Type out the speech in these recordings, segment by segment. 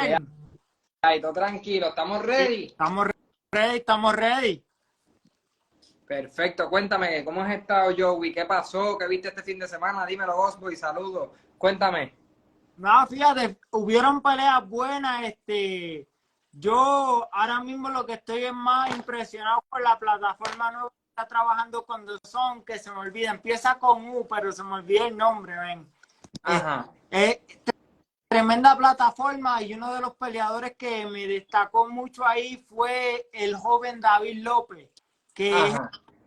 Shane? Ahí, todo tranquilo, ¿estamos ready? Estamos ready. Perfecto, cuéntame, ¿cómo has estado, Joey? ¿Qué pasó? ¿Qué viste este fin de semana? Dímelo, Osboy, saludos. Cuéntame. No, fíjate, hubieron peleas buenas. Yo ahora mismo lo que estoy es más impresionado por la plataforma nueva que está trabajando con The Zone, que se me olvida, empieza con U, pero se me olvida el nombre, ven. Ajá. Tremenda plataforma, y uno de los peleadores que me destacó mucho ahí fue el joven David López, que es el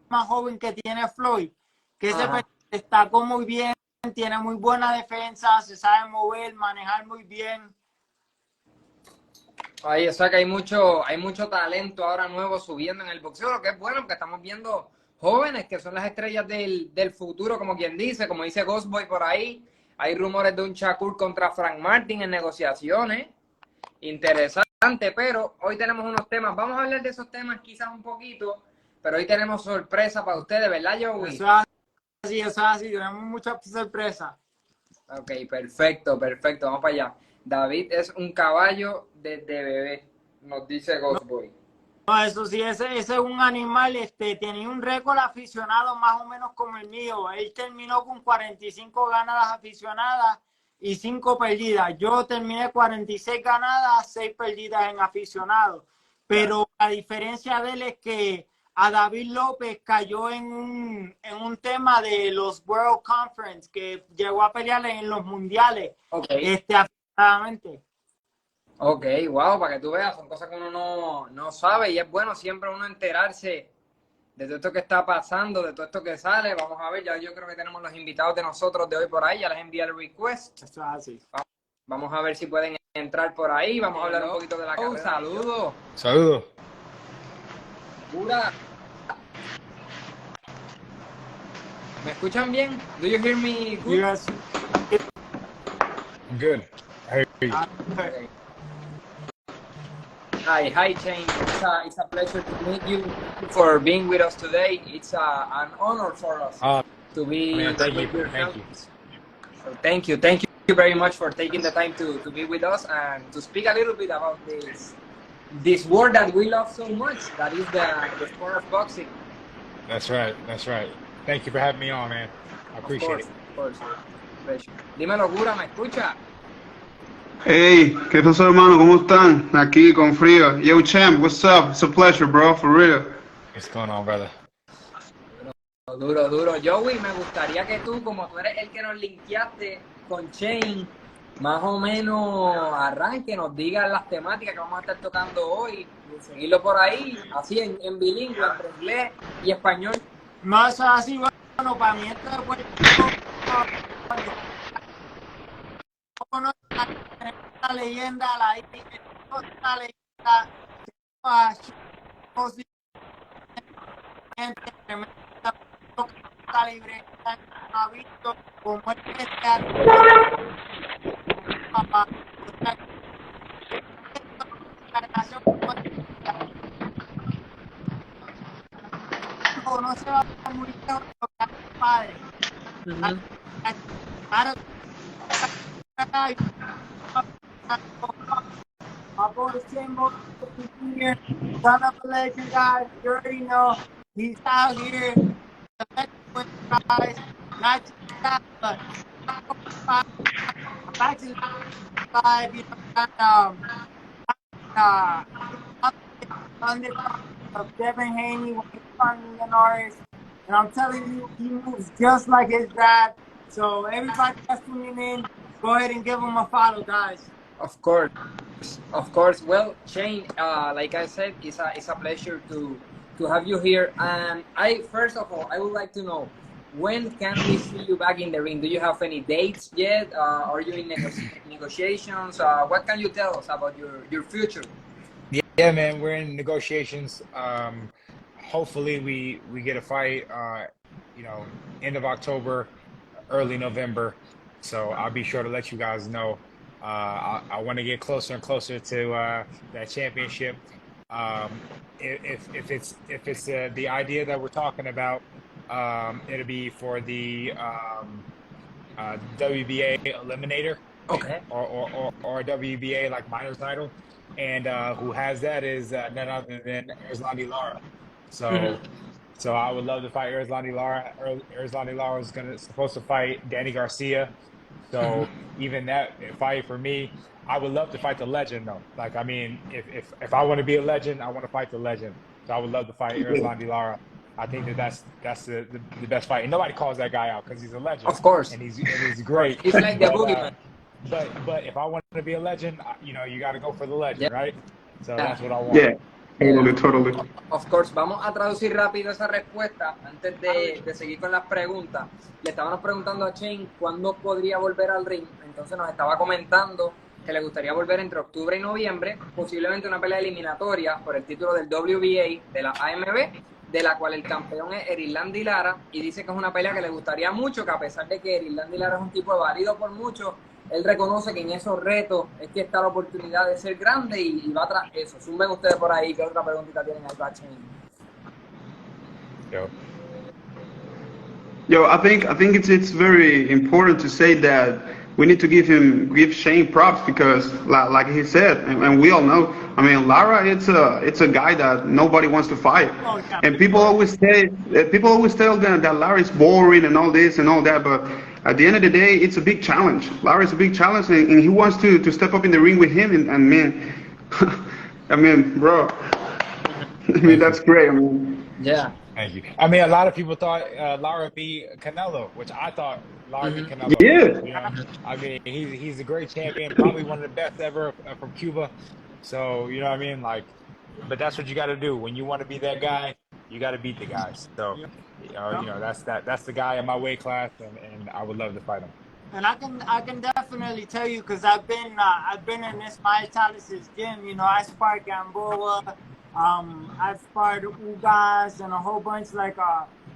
más joven que tiene Floyd, que se destacó muy bien, tiene muy buena defensa, se sabe mover, manejar muy bien. Ahí, o sea que hay mucho talento ahora nuevo subiendo en el boxeo, lo que es bueno, porque estamos viendo jóvenes que son las estrellas del futuro, como quien dice, como dice Ghostboy por ahí. Hay rumores de un Shakur contra Frank Martin en negociaciones. Interesante, pero hoy tenemos unos temas. Vamos a hablar de esos temas quizás un poquito, pero hoy tenemos sorpresa para ustedes, ¿verdad, Joey? Eso es así, tenemos muchas sorpresas. Ok, perfecto, vamos para allá. David es un caballo desde bebé, nos dice Ghostboy. No, eso sí, ese es un animal, tenía un récord aficionado más o menos como el mío. Él terminó con 45 ganadas aficionadas y 5 perdidas. Yo terminé 46 ganadas, 6 perdidas en aficionados. Pero la diferencia de él es que a David López cayó en un tema de los World Conference, que llegó a pelear en los mundiales, aficionadamente. Ok, wow, para que tú veas, son cosas que uno no sabe, y es bueno siempre uno enterarse de todo esto que está pasando, de todo esto que sale. Vamos a ver, ya yo creo que tenemos los invitados de nosotros de hoy por ahí, ya les envié el request. Eso es así. Vamos a ver si pueden entrar por ahí, vamos a hablar un poquito de la carrera. Saludos. Saludos. Gura. ¿Me escuchan bien? Do you hear me good? Yes. I'm good. I hear you. Okay. Hi, Shane. It's a pleasure to meet you. Thank you for being with us today. It's an honor for us to be man, thank you. Thank you. So thank you very much for taking the time to be with us and to speak a little bit about this word that we love so much, that is the sport of boxing. That's right. Thank you for having me on, man. I appreciate it. Of course. Dímelo, Gura, ¿me escucha? Hey, ¿qué pasó, hermano? ¿Cómo están? Aquí con frío. Yo, champ, what's up? It's a pleasure, bro, for real. What's going on, brother? Duro. Joey, me gustaría que tú, como tú eres el que nos linkeaste con Shane, más o menos arranque, nos digas las temáticas que vamos a estar tocando hoy, y seguirlo por ahí, así en bilingüe, entre inglés y español. No, eso es así, bueno, para mí esto de Puerto Rico, la leyenda, la leyenda, Mosley calibre, ha visto como es que no se va a morir padre. My boy Shane Mosley Jr., son of a legend, guys. You already know he's out here. Guys, not just that, but actually, you know, of Devin Haney when he's funding an artist, and I'm telling you, he moves just like his dad. So everybody that's tuning in, go ahead and give him a follow, guys. Of course. Well, Shane, like I said, it's a pleasure to have you here. And first of all, I would like to know, when can we see you back in the ring? Do you have any dates yet? Are you in negotiations? What can you tell us about your future? Yeah, man, we're in negotiations. Hopefully we get a fight, end of October, early November. So I'll be sure to let you guys know. I want to get closer and closer to that championship. If it's the idea that we're talking about, it'll be for the WBA Eliminator. Okay. or a WBA like minor title, and who has that is none other than Erislandy Lara. So. So I would love to fight Erislandy Lara. Erislandy Lara is supposed to fight Danny Garcia. So even that fight for me, I would love to fight the legend though. Like I mean, if I want to be a legend, I want to fight the legend. So I would love to fight Erislandy Lara. I think that's the best fight, and nobody calls that guy out because he's a legend, Of course. and he's great. He's like the boogeyman. But if I want to be a legend, you know, you got to go for the legend, Yeah. right? So that's what I want. Yeah, totally. Of course, vamos a traducir rápido esa respuesta antes de seguir con las preguntas. Le estábamos preguntando a Shane cuándo podría volver al ring, entonces nos estaba comentando que le gustaría volver entre octubre y noviembre, posiblemente una pelea eliminatoria por el título del WBA de la AMB, de la cual el campeón es Erislandy Lara, y dice que es una pelea que le gustaría mucho, que a pesar de que Erislandy Lara es un tipo válido por muchos, él reconoce que en esos retos es que está la oportunidad de ser grande y va tras eso. Zumben ustedes por ahí, ¿qué otra preguntita tienen ahí para Shane? Yo, I think it's very important to say that we need to give Shane props because, like he said, and we all know. I mean, Lara, it's a guy that nobody wants to fight, and people always tell them that Lara is boring and all this and all that, but at the end of the day, it's a big challenge. Lara is a big challenge, and he wants to step up in the ring with him. And man, I mean, bro, I mean that's great. I mean, Yeah. Thank you. I mean, a lot of people thought Lara beat Canelo, which I thought Lara beat Canelo. Yeah. You know? I mean, he's a great champion, probably one of the best ever from Cuba. So, you know what I mean? Like, but that's what you got to do. When you want to be that guy, you got to beat the guys. So, you know, that's the guy in my weight class, and I would love to fight him. And I can definitely tell you because I've been in Ismael Tales's gym. You know, I sparred Gamboa. I've sparred Ugas and a whole bunch like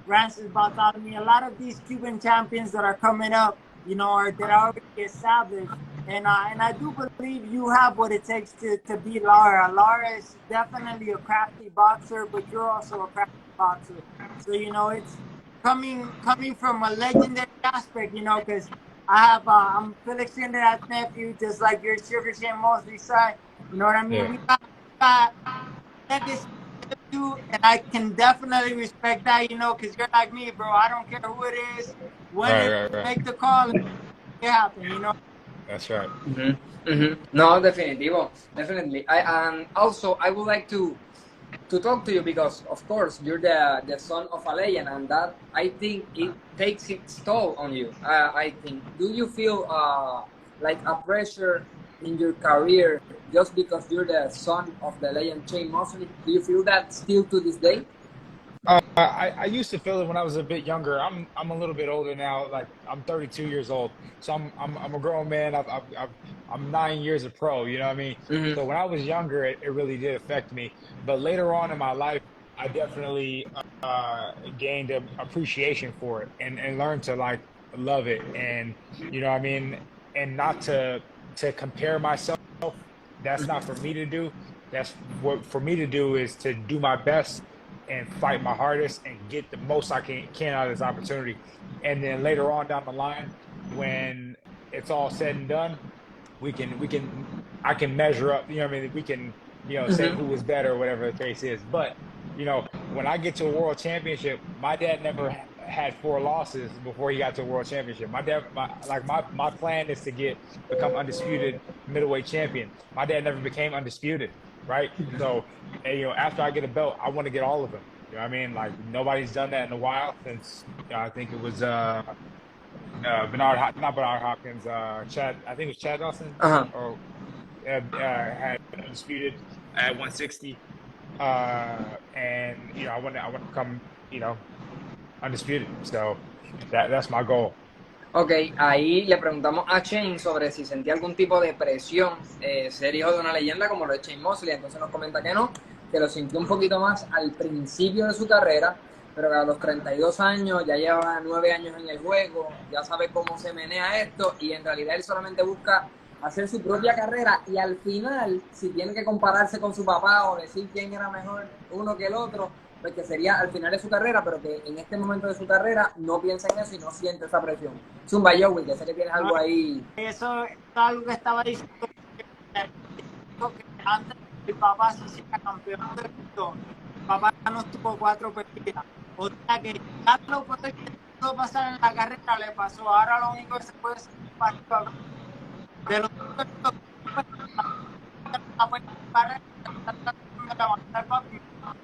Francis Bartholomew. A lot of these Cuban champions that are coming up, you know, they're already established. And I do believe you have what it takes to beat Lara. Lara is definitely a crafty boxer, but you're also a crafty boxer. So, you know, it's coming from a legendary aspect, you know, because I'm Felix Trinidad's nephew, just like your Shane Mosley's son. You know what I mean? Yeah. We got this you, and I can definitely respect that, you know, because you're like me, bro. I don't care who it is, when make the call, and it happen, you know. That's right. No, definitivo, definitely. And also I would like to talk to you because, of course, you're the son of a legend, and that I think it takes its toll on you. I think. Do you feel like a pressure in your career just because you're the son of the legend Shane Mosley? Do you feel that still to this day? I used to feel it when I was a bit younger. I'm a little bit older now. Like I'm 32 years old, so I'm a grown man. I'm 9 years a pro. You know what I mean? So when I was younger, it really did affect me. But later on in my life, I definitely gained an appreciation for it and learned to like love it. And you know what I mean? And not to compare myself. That's not for me to do. That's what for me to do is to do my best and fight my hardest and get the most I can out of this opportunity. And then later on down the line, when it's all said and done, I can measure up, you know what I mean? We can, you know, say who was better or whatever the case is. But, you know, when I get to a world championship, my dad never had 4 losses before he got to a world championship. My plan is to become undisputed middleweight champion. My dad never became undisputed. Right, so you know, after I get a belt, I want to get all of them. You know what I mean? Like nobody's done that in a while since I think it was not Bernard Hopkins, Chad. I think it was Chad Dawson, or had undisputed at 160, and you know, I want to become, you know, undisputed. So that's my goal. Ok, ahí le preguntamos a Shane sobre si sentía algún tipo de presión ser hijo de una leyenda como lo es Shane Mosley. Entonces nos comenta que no, que lo sintió un poquito más al principio de su carrera, pero que a los 32 años ya lleva 9 años en el juego, ya sabe cómo se menea esto y en realidad él solamente busca hacer su propia carrera y al final, si tiene que compararse con su papá o decir quién era mejor uno que el otro, pues que sería al final de su carrera, pero que en este momento de su carrera no piensa en eso y no siente esa presión. Zumba, Joey, que sé que tienes algo ahí. Eso es algo que estaba diciendo, que antes mi papá se hiciera campeón del mundo. Mi papá no tuvo 4 peleas. O sea que ya lo que pudo pasar en la carrera le pasó. Ahora lo único que se puede hacer es para de los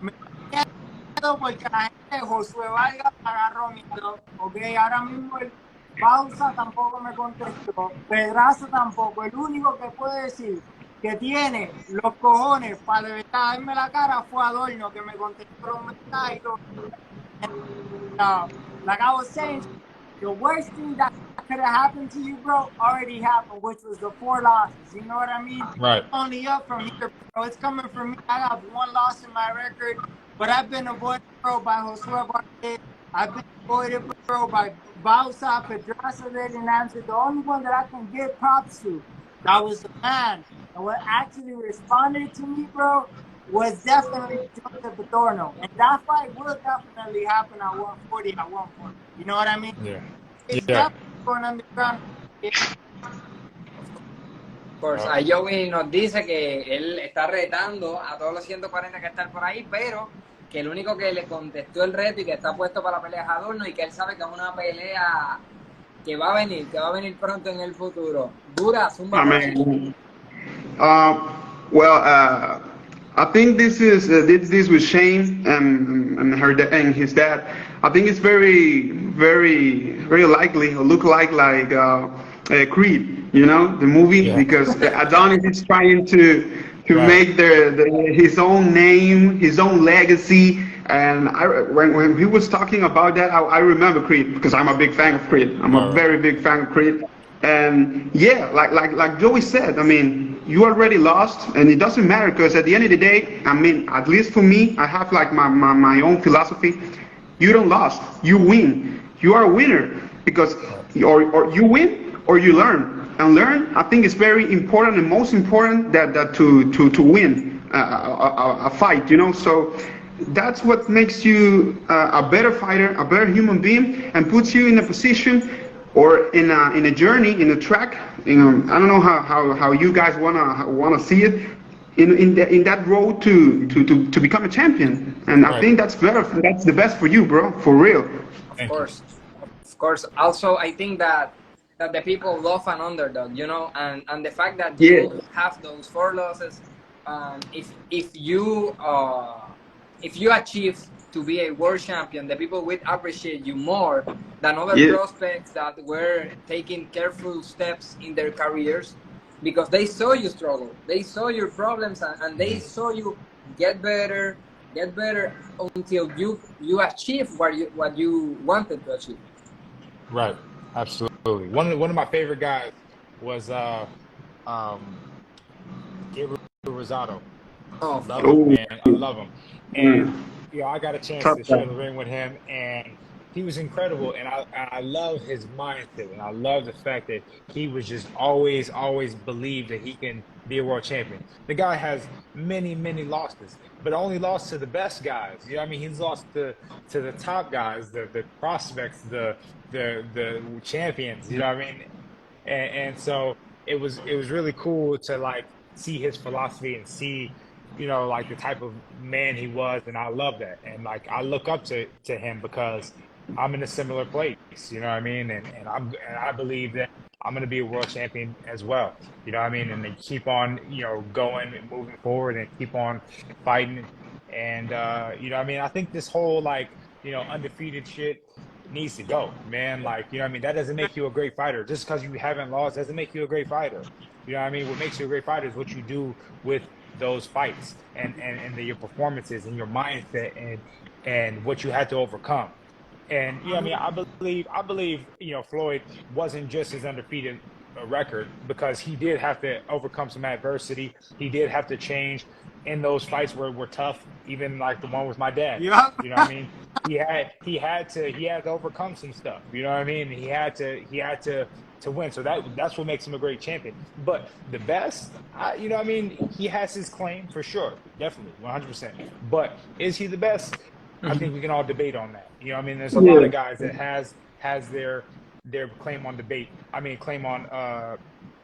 me quedo porque la gente de Josué Vargas agarró mi top. Ok, ahora mismo el Pausa tampoco me contestó, Pedrazo tampoco. El único que puede decir que tiene los cojones para de verdad darme la cara fue Adorno, que me contestó un mensaje. Like I was saying, the worst thing that could have happened to you, bro, already happened, which was the 4 losses. You know what I mean? Right. It's only up from here, bro. It's coming from me. I got 1 loss in my record, but I've been avoided, bro, by Josué Vargas. I've been avoided, bro, by Bausa, Pedraza, and Answer. The only one that I can give props to, that was the man. And what actually responded to me, bro, was definitely Joseph Patorno. And that fight will definitely happen at 140 at one point. You know what I mean? Yeah. It's Yeah. definitely going underground. Of course, a Joey nos dice que él está retando a todos los 140 que están por ahí, pero que el único que le contestó el reto y que está puesto para la pelea es Adorno y que él sabe que es una pelea que va a venir pronto en el futuro. Gura, zumba. I think this is this with Shane and his dad. I think it's very likely or look like Creed, you know, the movie, because Adonis is trying to make his own name, his own legacy. And when he was talking about that, I remember Creed because I'm a big fan of Creed. I'm a very big fan of Creed. And yeah, like Joey said, I mean, you already lost, and it doesn't matter because at the end of the day, I mean, at least for me, I have like my own philosophy. You don't lost, you win. You are a winner because or you win or you learn. And learn, I think, is very important and most important that to win a fight, you know. So that's what makes you a better fighter, a better human being, and puts you in a position or in a journey, in a track. You know, I don't know how you guys wanna see it in that road to become a champion. And I think that's better. That's the best for you, bro. For real. Of course. Also, I think that the people love an underdog, you know, and the fact that you have those 4 losses, if you achieve to be a world champion, the people will appreciate you more than other prospects that were taking careful steps in their careers because they saw you struggle, they saw your problems, and they saw you get better until you achieve what you wanted to achieve. Right. Absolutely. One of my favorite guys was Gabriel Rosado. Oh, love him, man. I love him. And I got a chance to share the ring with him, and he was incredible. And I love his mindset, and I love the fact that he was just always believed that he can be a world champion. The guy has many losses, but only lost to the best guys. You know what I mean? He's lost to the top guys, the prospects, the champions. You know what I mean? And so it was really cool to like see his philosophy and see, you know, like the type of man he was, and I love that. And like I look up to him because I'm in a similar place, you know what I mean? And I believe that I'm going to be a world champion as well, you know what I mean? And then keep on, you know, going and moving forward and keep on fighting. And, you know what I mean? I think this whole, like, you know, undefeated shit needs to go, man. Like, you know what I mean? That doesn't make you a great fighter. Just because you haven't lost doesn't make you a great fighter. You know what I mean? What makes you a great fighter is what you do with those fights and your performances and your mindset and what you had to overcome. And you know what I mean, I believe you know, Floyd wasn't just his undefeated record because he did have to overcome some adversity. He did have to change in those fights where were tough, even like the one with my dad. Yeah. You know what I mean? He had to overcome some stuff. You know what I mean? He had to win. So that's what makes him a great champion. But the best, you know what I mean, he has his claim for sure. Definitely, 100%. But is he the best? I think we can all debate on that. You know, I mean, there's a lot of guys that has their claim on debate. I mean, claim on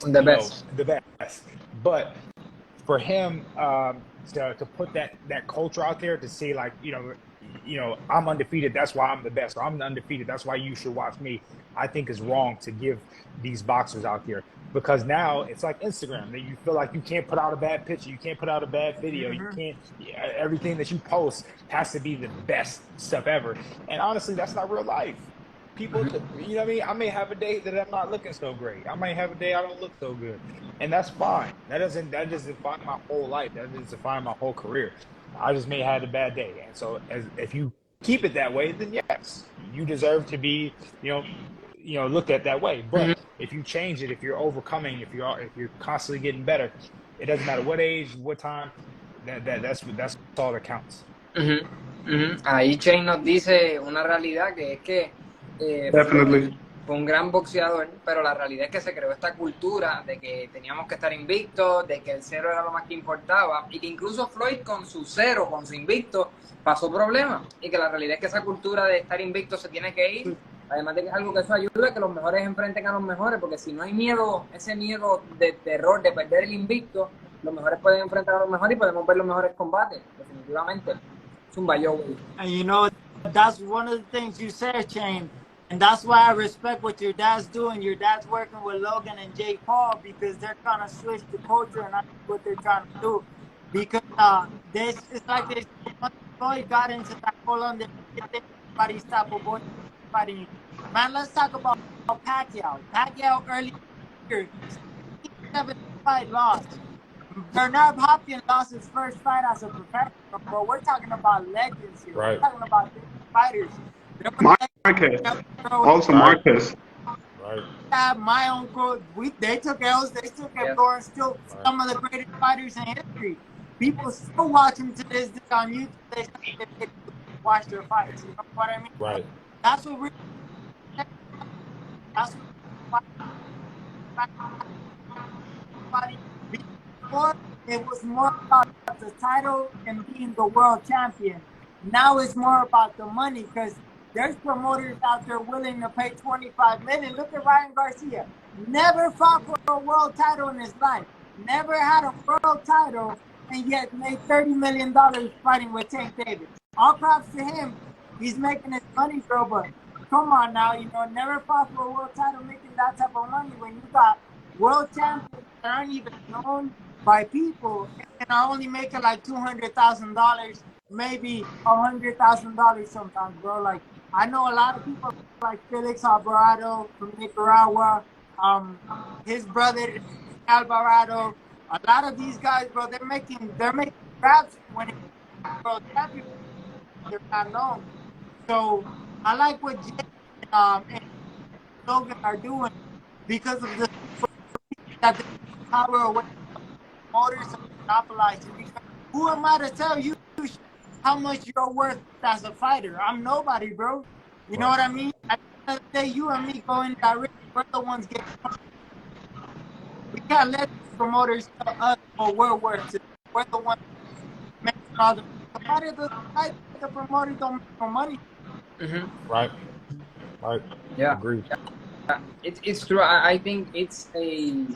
The best. the best. But for him to put that culture out there, to say like, I'm undefeated, that's why I'm the best, or I'm undefeated, that's why you should watch me, I think is wrong to give these boxers out there. Because now it's like Instagram, that you feel like you can't put out a bad picture, you can't put out a bad video, you can't, everything that you post has to be the best stuff ever. And honestly, that's not real life. People, you know what I mean? I may have a day that I'm not looking so great. I might have a day I don't look so good. And that's fine. That doesn't define my whole life. That doesn't define my whole career. I just may have had a bad day. And so if you keep it that way, then yes, you deserve to be, looked at that way. But if you change it, if you're overcoming, if you're constantly getting better, it doesn't matter what age, what time, that's all that counts. Ahí Shane nos dice una realidad, que es que fue un gran boxeador, pero la realidad es que se creó esta cultura de que teníamos que estar invictos, de que el cero era lo más que importaba, y que incluso Floyd con su cero, con su invicto, pasó problemas, y que la realidad es que esa cultura de estar invicto se tiene que ir, además de que es algo que eso ayuda a que los mejores enfrenten a los mejores, porque si no hay miedo, ese miedo de terror, de perder el invicto, los mejores pueden enfrentar a los mejores y podemos ver los mejores combates, definitivamente. Es un bayo. And that's one of the things you said, Shane. And that's why I respect what your dad's doing. Your dad's working with Logan and Jake Paul, because they're trying to switch the culture, and that's what they're trying to do. Because it's like this, once Floyd got into that whole everybody stopped fighting. Man, let's talk about Pacquiao. Pacquiao early year, 7-5 lost. Bernard Hopkins lost his first fight as a professional, but we're talking about legends here. Right. We're talking about fighters. Marquez. Also Marquez. Right. My uncle, they took L's, they still kept going, still some of the greatest fighters in history. People still watch them to this day on YouTube. They watch their fights. You know what I mean? Right. That's what before it was more about the title and being the world champion. Now it's more about the money, because there's promoters out there willing to pay $25 million. Look at Ryan Garcia. Never fought for a world title in his life. Never had a world title, and yet made $30 million fighting with Tank Davis. All props to him. He's making his money, bro, but come on now, never fought for a world title making that type of money when you got world champions that aren't even known by people, and are only making like $200,000, maybe $100,000 sometimes, bro. Like, I know a lot of people like Felix Alvarado from Nicaragua, his brother Alvarado. A lot of these guys, bro, they're making grabs when it's world champion. They're not known. So I like what Jay and Logan are doing, because of the that the power away from promoters and monopolizing. Because who am I to tell you how much you're worth as a fighter? I'm nobody, bro. You know what I mean? At the end of the day, you and me go in direct. We're the ones getting. We can't let the promoters tell us what we're worth. We're the ones making all the fighter. The promoters don't make no money. Right. Yeah. Agreed. It's true. I think it's a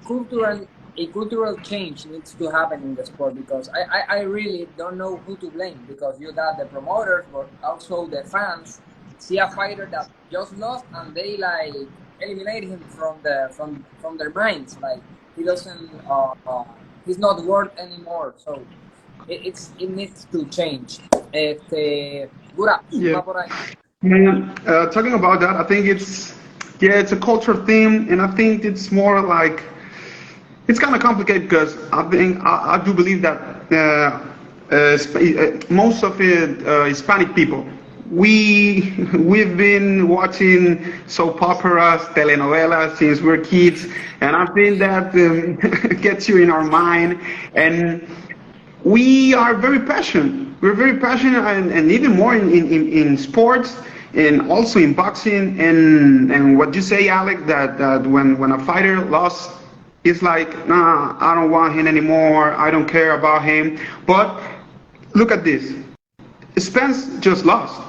cultural change needs to happen in the sport, because I really don't know who to blame, because you got the promoters, but also the fans see a fighter that just lost and they like eliminate him from their minds, like he doesn't he's not worth anymore. So it needs to change. Gura, va por ahí. Talking about that, I think it's a culture theme, and I think it's more like, it's kind of complicated, because I do believe that most of it Hispanic people, we've been watching soap operas, telenovelas since we're kids, and I think that gets you in our mind, and we are very passionate. We're very passionate, and even more in sports, and also in boxing. And what you say, Alec, that when a fighter lost, it's like, nah, I don't want him anymore. I don't care about him. But look at this. Spence just lost.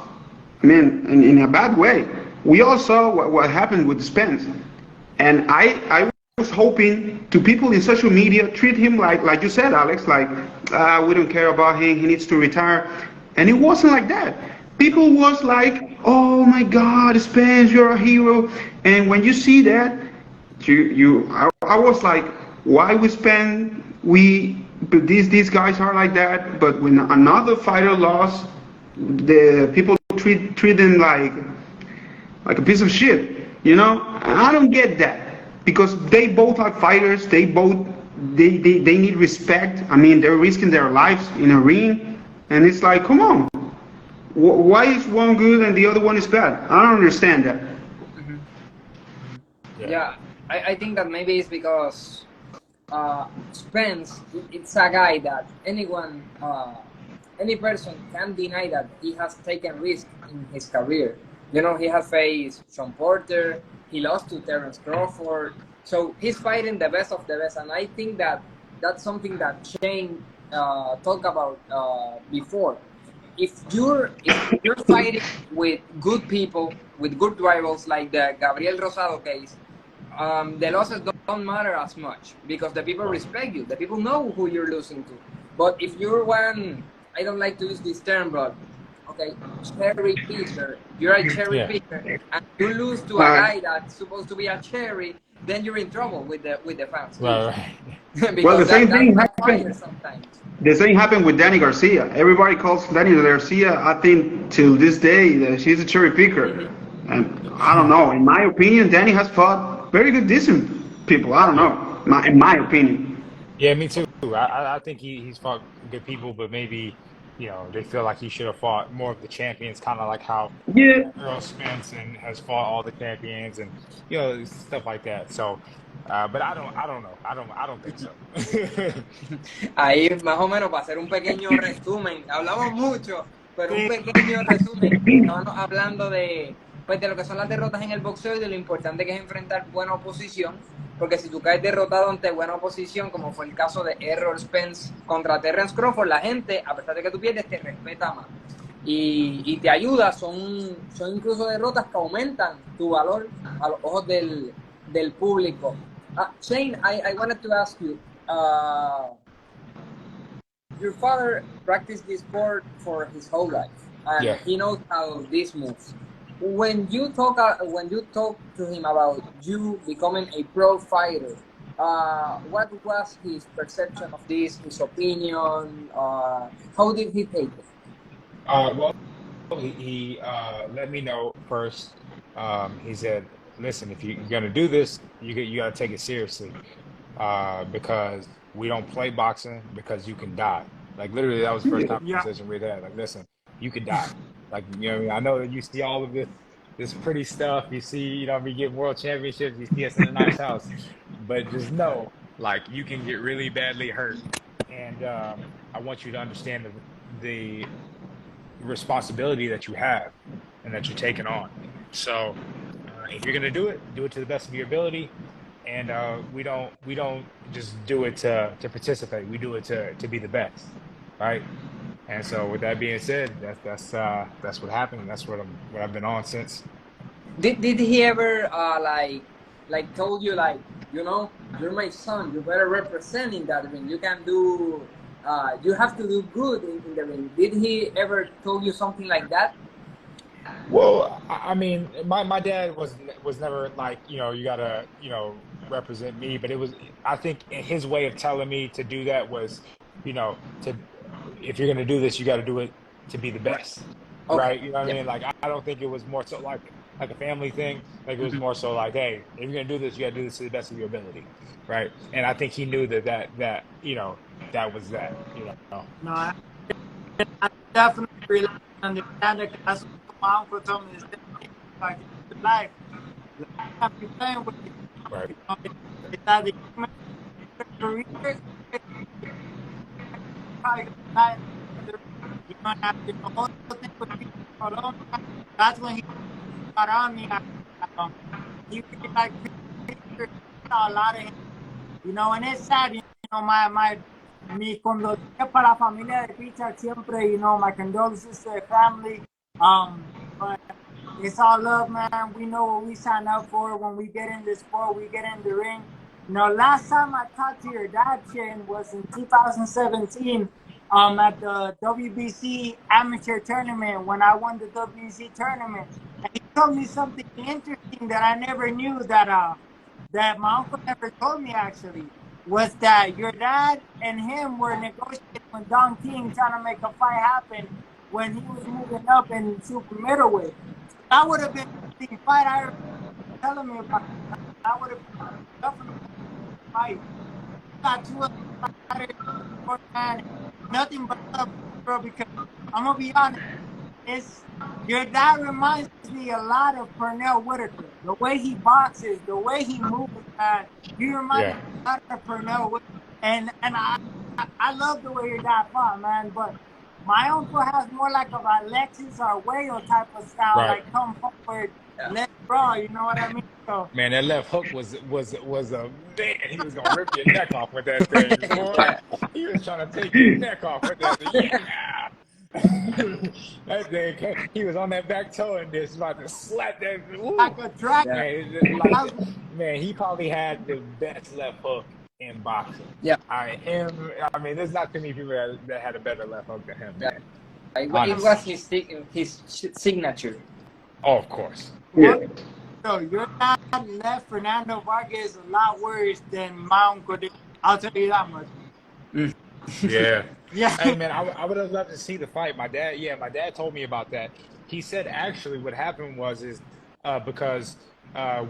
I mean, in a bad way. We all saw what happened with Spence. And I was hoping to people in social media treat him like you said, Alex, like, we don't care about him, he needs to retire. And it wasn't like that. People was like, oh my God, Spence, you're a hero. And when you see that, I was like, why we spend, but these guys are like that. But when another fighter lost, the people treat them like a piece of shit, you know? I don't get that, because they both are fighters. They need respect. I mean, they're risking their lives in a ring, and it's like, come on, why is one good and the other one is bad? I don't understand that. Mm-hmm. Yeah, I think that maybe it's because Spence, it's a guy that anyone, any person can deny that he has taken risk in his career. You know, he has faced Sean Porter, he lost to Terence Crawford, so he's fighting the best of the best, and I think that that's something that Shane talked about before. If you're fighting with good people, with good rivals, like the Gabriel Rosado case, the losses don't matter as much, because the people respect you, the people know who you're losing to. But if you're one, I don't like to use this term, but okay, cherry picker, you're a cherry picker, and you lose to a guy that's supposed to be a cherry, then you're in trouble with the fans. Right. Well, the same thing happened sometimes. The same happened with Danny Garcia. Everybody calls Danny Garcia, I think, till this day, she's a cherry picker. Mm-hmm. And I don't know. In my opinion, Danny has fought very good, decent people. I don't know. In my opinion. Yeah, me too. I think he's fought good people, but maybe, you know, they feel like he should have fought more of the champions, kind of like how Earl Spence has fought all the champions, and, you know, stuff like that. So, but I don't know. I don't think so. Ahí más o menos para hacer un pequeño resumen. Hablamos mucho, pero un pequeño resumen. Estamos hablando de lo que son las derrotas en el boxeo y de lo importante que es enfrentar buena oposición. Porque si tú caes derrotado ante buena oposición, como fue el caso de Errol Spence contra Terence Crawford, la gente, a pesar de que tú pierdes, te respeta más y te ayuda. Son incluso derrotas que aumentan tu valor a los ojos del público. Shane, I wanted to ask you, your father practiced this sport for his whole life, and he knows how this moves. When you talk to him about you becoming a pro fighter, what was his perception of this, his opinion? How did he take it? Well, he let me know first. He said, listen, if you're going to do this, you got to take it seriously, because we don't play boxing because you can die. Like, literally, that was the first conversation we had. Like, listen, you can die. Like, you know, I know that you see all of this pretty stuff. You see, you know, we get world championships. You see us in a nice house. But just know, like, you can get really badly hurt. And I want you to understand the responsibility that you have and that you're taking on. So if you're going to do it to the best of your ability. And we don't just do it to participate. We do it to be the best, right? And so, with that being said, that's what happened. And that's what I've been on since. Did he ever like told you, like, you know, you're my son, you better represent in that ring. You can do, you have to do good in the ring. Did he ever told you something like that? Well, I mean, my dad was never like, you know, you gotta, you know, represent me, but it was, I think his way of telling me to do that was, you know, if you're gonna do this, you got to do it to be the best, right? You know what I mean? Like, I don't think it was more so like a family thing. Like, it was more so like, hey, if you're gonna do this, you got to do this to the best of your ability, right? And I think he knew that you know, that was that, you know. No, I definitely understand that. That's what my uncle told me, is like life. I'm playing with you. Right. It's either you make a career, you're gonna have to do the whole thing with people for a long time. That's when he got on me. He really like a lot of him, you know, and it's sad, you know, my mis condolencias para la familia de Richard siempre, you know, my condolences to the family. But it's all love, man. We know what we sign up for when we get in this sport, we get in the ring. You know, last time I talked to your dad, Shane, was in 2017 at the WBC amateur tournament when I won the WBC tournament. And he told me something interesting that I never knew that my uncle never told me actually, was that your dad and him were negotiating with Don King trying to make a fight happen when he was moving up in super middleweight. So that would have been the fight I remember telling me about. That would have been definitely a fight. Got two other fighters, man, nothing but love, bro, because I'm going to be honest, your dad reminds me a lot of Pernell Whitaker. The way he boxes, the way he moves, man. You remind me a lot of Pernell Whitaker. And I love the way your dad fought, man. But my uncle has more like of Alexis or Wayo type of style, like come forward, let's brawl. You know what I mean? So, man, that left hook was a man. He was gonna rip your neck off with that thing. Boy. He was trying to take your neck off with that thing. Yeah. That thing, he was on that back toe and just about to slap that. like a track. Man, he probably had the best left hook in boxing. Yeah. I mean, there's not too many people that had a better left hook than him, man. It was his signature. Oh, of course. Yeah. So your dad left Fernando Vargas a lot worse than my uncle did. I'll tell you that much. Yeah. Yeah. Hey, man, I would have loved to see the fight. My dad told me about that. He said actually what happened was because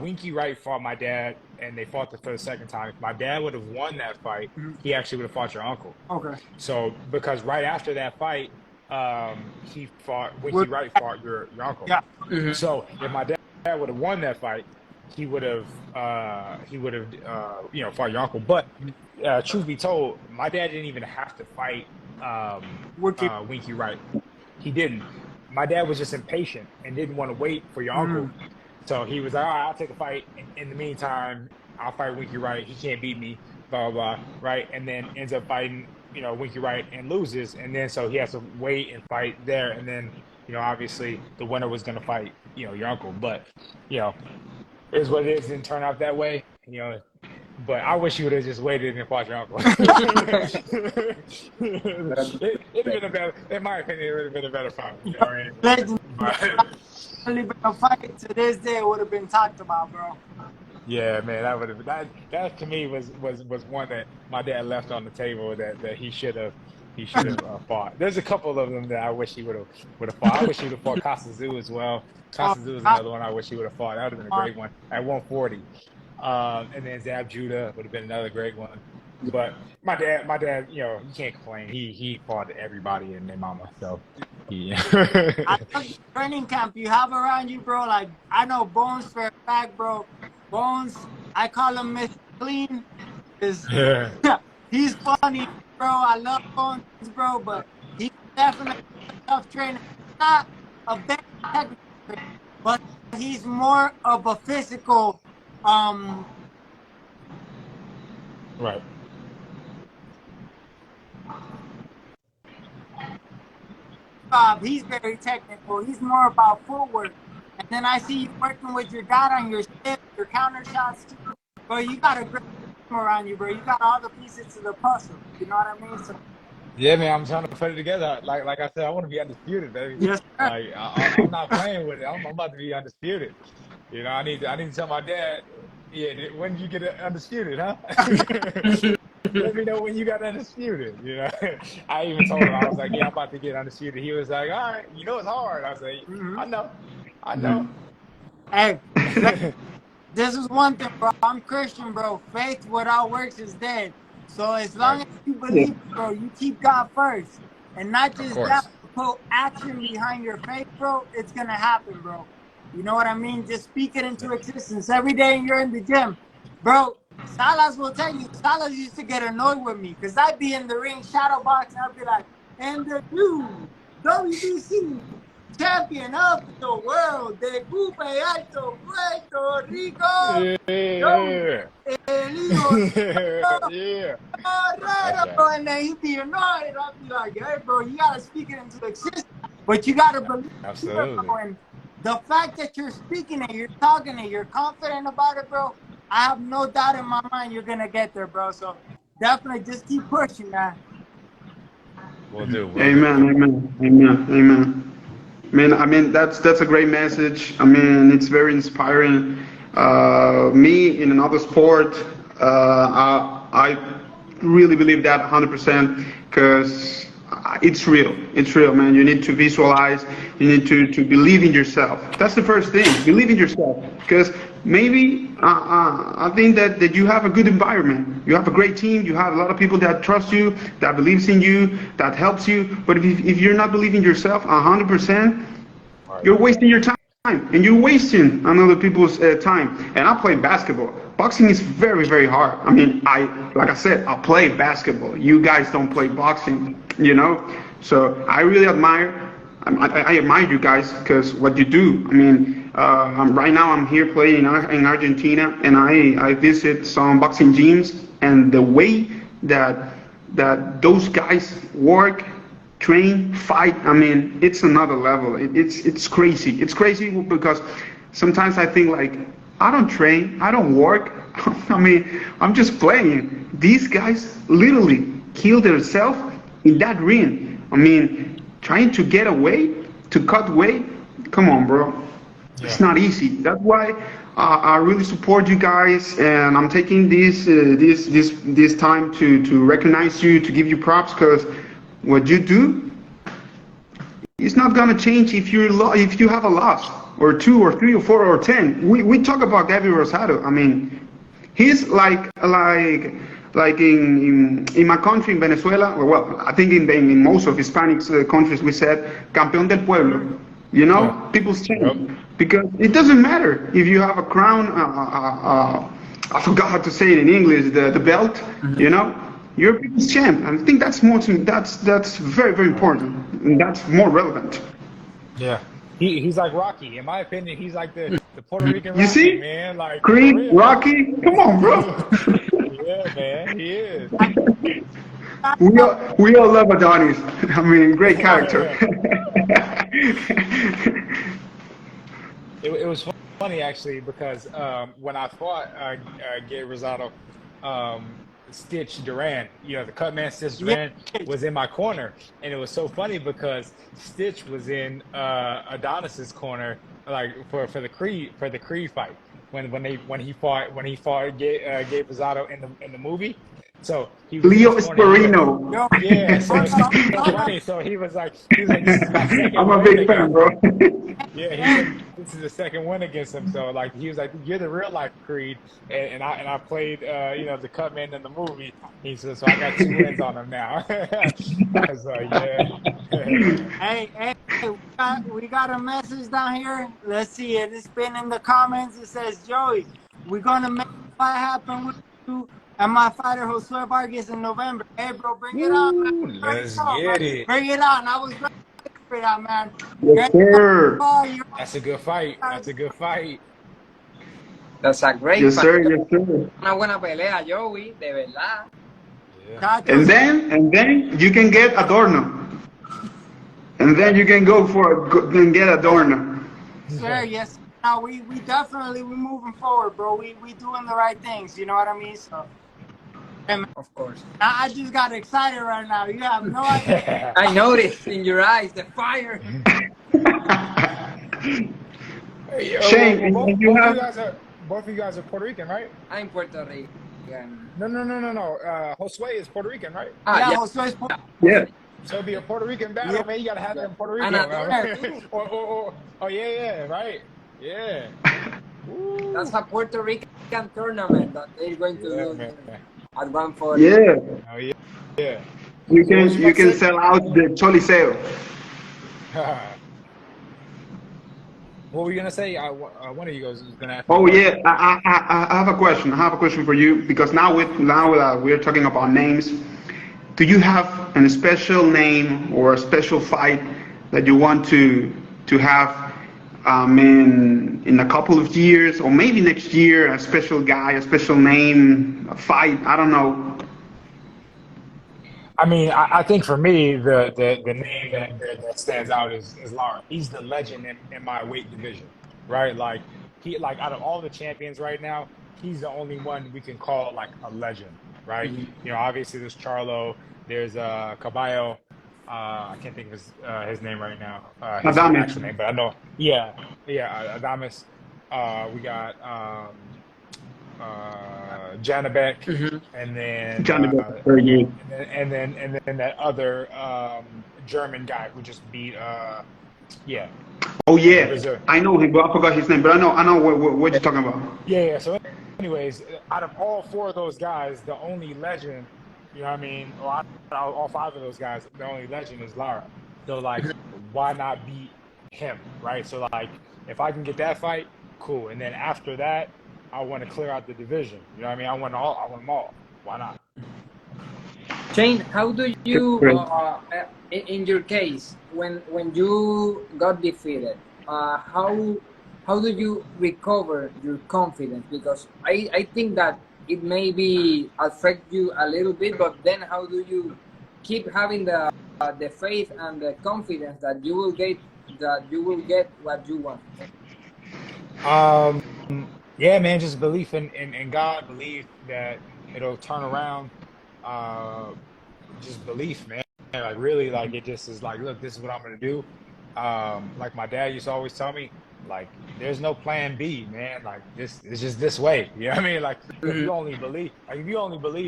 Winky Wright fought my dad and they fought for the second time. If my dad would have won that fight, he actually would have fought your uncle. Okay. So because right after that fight, Winky Wright fought your uncle. Yeah. Mm-hmm. So if my dad would have won that fight, he would have fought your uncle. But truth be told, my dad didn't even have to fight Winky Wright. He didn't. My dad was just impatient and didn't want to wait for your uncle. So he was like, all right, I'll take a fight. In the meantime, I'll fight Winky Wright. He can't beat me, blah, blah, blah, right? And then ends up fighting, Winky Wright and loses. And then so he has to wait and fight there. And then, obviously the winner was going to fight, your uncle. But, it is what it is. It didn't turn out that way, But I wish you would have just waited and fought your uncle. It'd been a better, in my opinion, it would have been a better fight. Been a fight to this day, it would have been talked about, bro. Yeah, man, that to me was one that my dad left on the table that he should have fought. There's a couple of them that I wish he would have fought. I wish he would have fought Kasazu as well. Kasazu is another one I wish he would have fought. That would have been a great one at 140. And then Zab Judah would have been another great one. But my dad, you can't complain. He fought everybody and their mama. So yeah. I love the training camp you have around you, bro. Like I know Bones for a fact, bro. Bones, I call him Mr. Clean. He's funny, bro. I love Bones, bro, but he's definitely a tough trainer. Not a bad technical trainer, but he's more of a physical. Right. He's very technical. He's more about footwork. And then I see you working with your dad on your step, your counter shots too. Bro, you got a great team around you, bro. You got all the pieces to the puzzle. You know what I mean? So, yeah, man, I'm trying to put it together. Like I said, I want to be undisputed, baby. Yes, sir. Like I'm not playing with it. I'm about to be undisputed. I need to tell my dad. Yeah, when did you get undisputed, huh? Let me know when you got undisputed. I even told him, I was like, yeah, I'm about to get undisputed. He was like, all right, it's hard. I was like, I know. Hey, this is one thing, bro. I'm Christian, bro. Faith without works is dead. So as long as you believe, bro, you keep God first. And not just that, put action behind your faith, bro, it's going to happen, bro. You know what I mean? Just speak it into existence. Every day you're in the gym. Bro, Salas will tell you, Salas used to get annoyed with me because I'd be in the ring shadow boxing. I'd be like, and the new WBC champion of the world, de Cupe Alto, Puerto Rico. Yeah. El hijo Yeah. bro, and then he'd be annoyed. I'd be like, hey, bro, you gotta speak it into existence, but you gotta believe Absolutely. it, bro. And the fact that you're speaking it, you're talking it, you're confident about it, bro, I have no doubt in my mind you're gonna get there, bro. So definitely just keep pushing, man. We'll do. Amen. I mean, that's a great message. I mean, it's very inspiring. Me in another sport, I really believe that 100% because it's real. It's real, man. You need to visualize. You need to believe in yourself. That's the first thing. Believe in yourself because maybe I think that you have a good environment. You have a great team. You have a lot of people that trust you, that believes in you, that helps you. But if you're not believing in yourself 100%, you're wasting your time. And you're wasting other people's time. And I play basketball. Boxing is very, very hard. I mean, like I said, I play basketball. You guys don't play boxing, you know? So I really admire you guys because what you do. I mean, right now I'm here playing in Argentina, and I visit some boxing gyms, and the way that those guys work, train, fight, I mean, it's another level. It's crazy. It's crazy because sometimes I think like, I don't train, I don't work. I mean, I'm just playing. These guys literally kill themselves in that ring. I mean, trying to get away, to cut weight. Come on, bro. Yeah. It's not easy. That's why I really support you guys, and I'm taking this time to recognize you, to give you props, because what you do, it's not gonna change if you have a loss or 2 or 3 or 4 or 10. We talk about Gabriel Rosado. I mean, he's like in my country, in Venezuela. Well, I think in most of Hispanic countries we said campeón del pueblo. You know, yeah. People's champ. Because it doesn't matter if you have a crown. I forgot how to say it in English. The belt. Mm-hmm. You know. You're people's champ. I think that's very, very important. And that's more relevant. Yeah. He's like Rocky. In my opinion, he's like the Puerto Rican Rocky, you see? Man. Like Creed, Rocky, come on, bro. Yeah, man, he is. We all love Adonis. I mean, great character. It was funny, actually, because when I fought Gabe Rosado, Stitch Duran, you know, the cut man Stitch Duran was in my corner, and it was so funny because Stitch was in Adonis's corner, like for the Creed fight when he fought Gabe Rosado in the movie. So he was Leo Esperino. Yeah, so it's funny. So he was like, this is my second I'm a big fan, bro. Yeah, he said this is the second win against him. So like he was like, you're the real life Creed, and I played you know, the cut man in the movie. He said, so I got 2 wins on him now. I was like, yeah. Hey, we got a message down here. Let's see it. It's been in the comments. It says, Joey, we're gonna make a fight happen with you and my fighter Josue Vargas in November. Hey, bro, bring it on, man. Let's get it. Bring it on. I was ready for that, man. Yes, sir. That's a good fight. That's a good fight. That's a great yes, fight. Sir, yes, sir. Una buena pelea, Joey, de verdad. Yeah. And then you can get Adorno. And then you can go and get Adorno. Sure, yes. Now we definitely moving forward, bro. We doing the right things, you know what I mean? So of course. I just got excited right now. You have no idea. I noticed in your eyes the fire. Shane, both of you guys are Puerto Rican, right? I'm Puerto Rican. No. Josue is Puerto Rican, right? Yeah, Josue's Puerto Rican. Yeah. So it'll be a Puerto Rican battle, yeah. Man. You gotta have that in Puerto Rico. Yeah, right. Yeah. That's a Puerto Rican tournament that they're going to do at 140. Yeah. Oh yeah. You can sell out the Choliseo. What were you gonna say? One of you guys was gonna ask. Oh yeah, I have a question. I have a question for you because now we're talking about names. Do you have a special name or a special fight that you want to have in a couple of years or maybe next year? A special guy, a special name, a fight. I don't know. I mean, I think for me, the name that stands out is Lara. He's the legend in my weight division, right? Like like out of all the champions right now, he's the only one we can call like a legend, right? You know, obviously there's Charlo, there's Caballo. I can't think of his name right now, his Adames. actual name, but I know. Yeah, yeah, Adames. We got Janabek, and then Johnny very good. and then that other German guy who just beat yeah. Oh yeah, Brazil. I know him, but I forgot his name. But I know what you're talking about. Yeah. So, anyways, out of all four of those guys, the only legend, you know what I mean, or out of all five of those guys, the only legend is Lara. So like, why not beat him, right? So like, if I can get that fight, cool. And then after that, I want to clear out the division. You know what I mean? I want them all. Why not? Shane, how do you, in your case, when you got defeated, how do you recover your confidence? Because I think that it maybe affect you a little bit, but then how do you keep having the faith and the confidence that you will get what you want? Yeah, man, just belief in God, belief that it'll turn around. Just belief, man. Like really, like it just is like, look, this is what I'm gonna do. Like my dad used to always tell me, like, there's no plan B, man. Like this it's just this way. You know what I mean? Like if you only believe,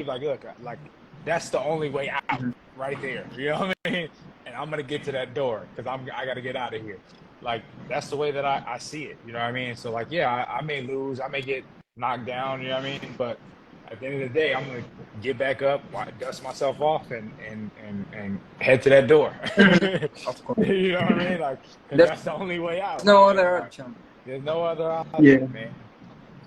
like look, like that's the only way out right there. You know what I mean? And I'm gonna get to that door because I gotta get out of here. Like that's the way that I see it. You know what I mean? So like, yeah, I may lose, I may get knocked down. You know what I mean? But at the end of the day, I'm gonna get back up, dust myself off, and head to that door. Of course. You know what I mean? Like, 'cause that's the only way out. No other option. There's no other option, man.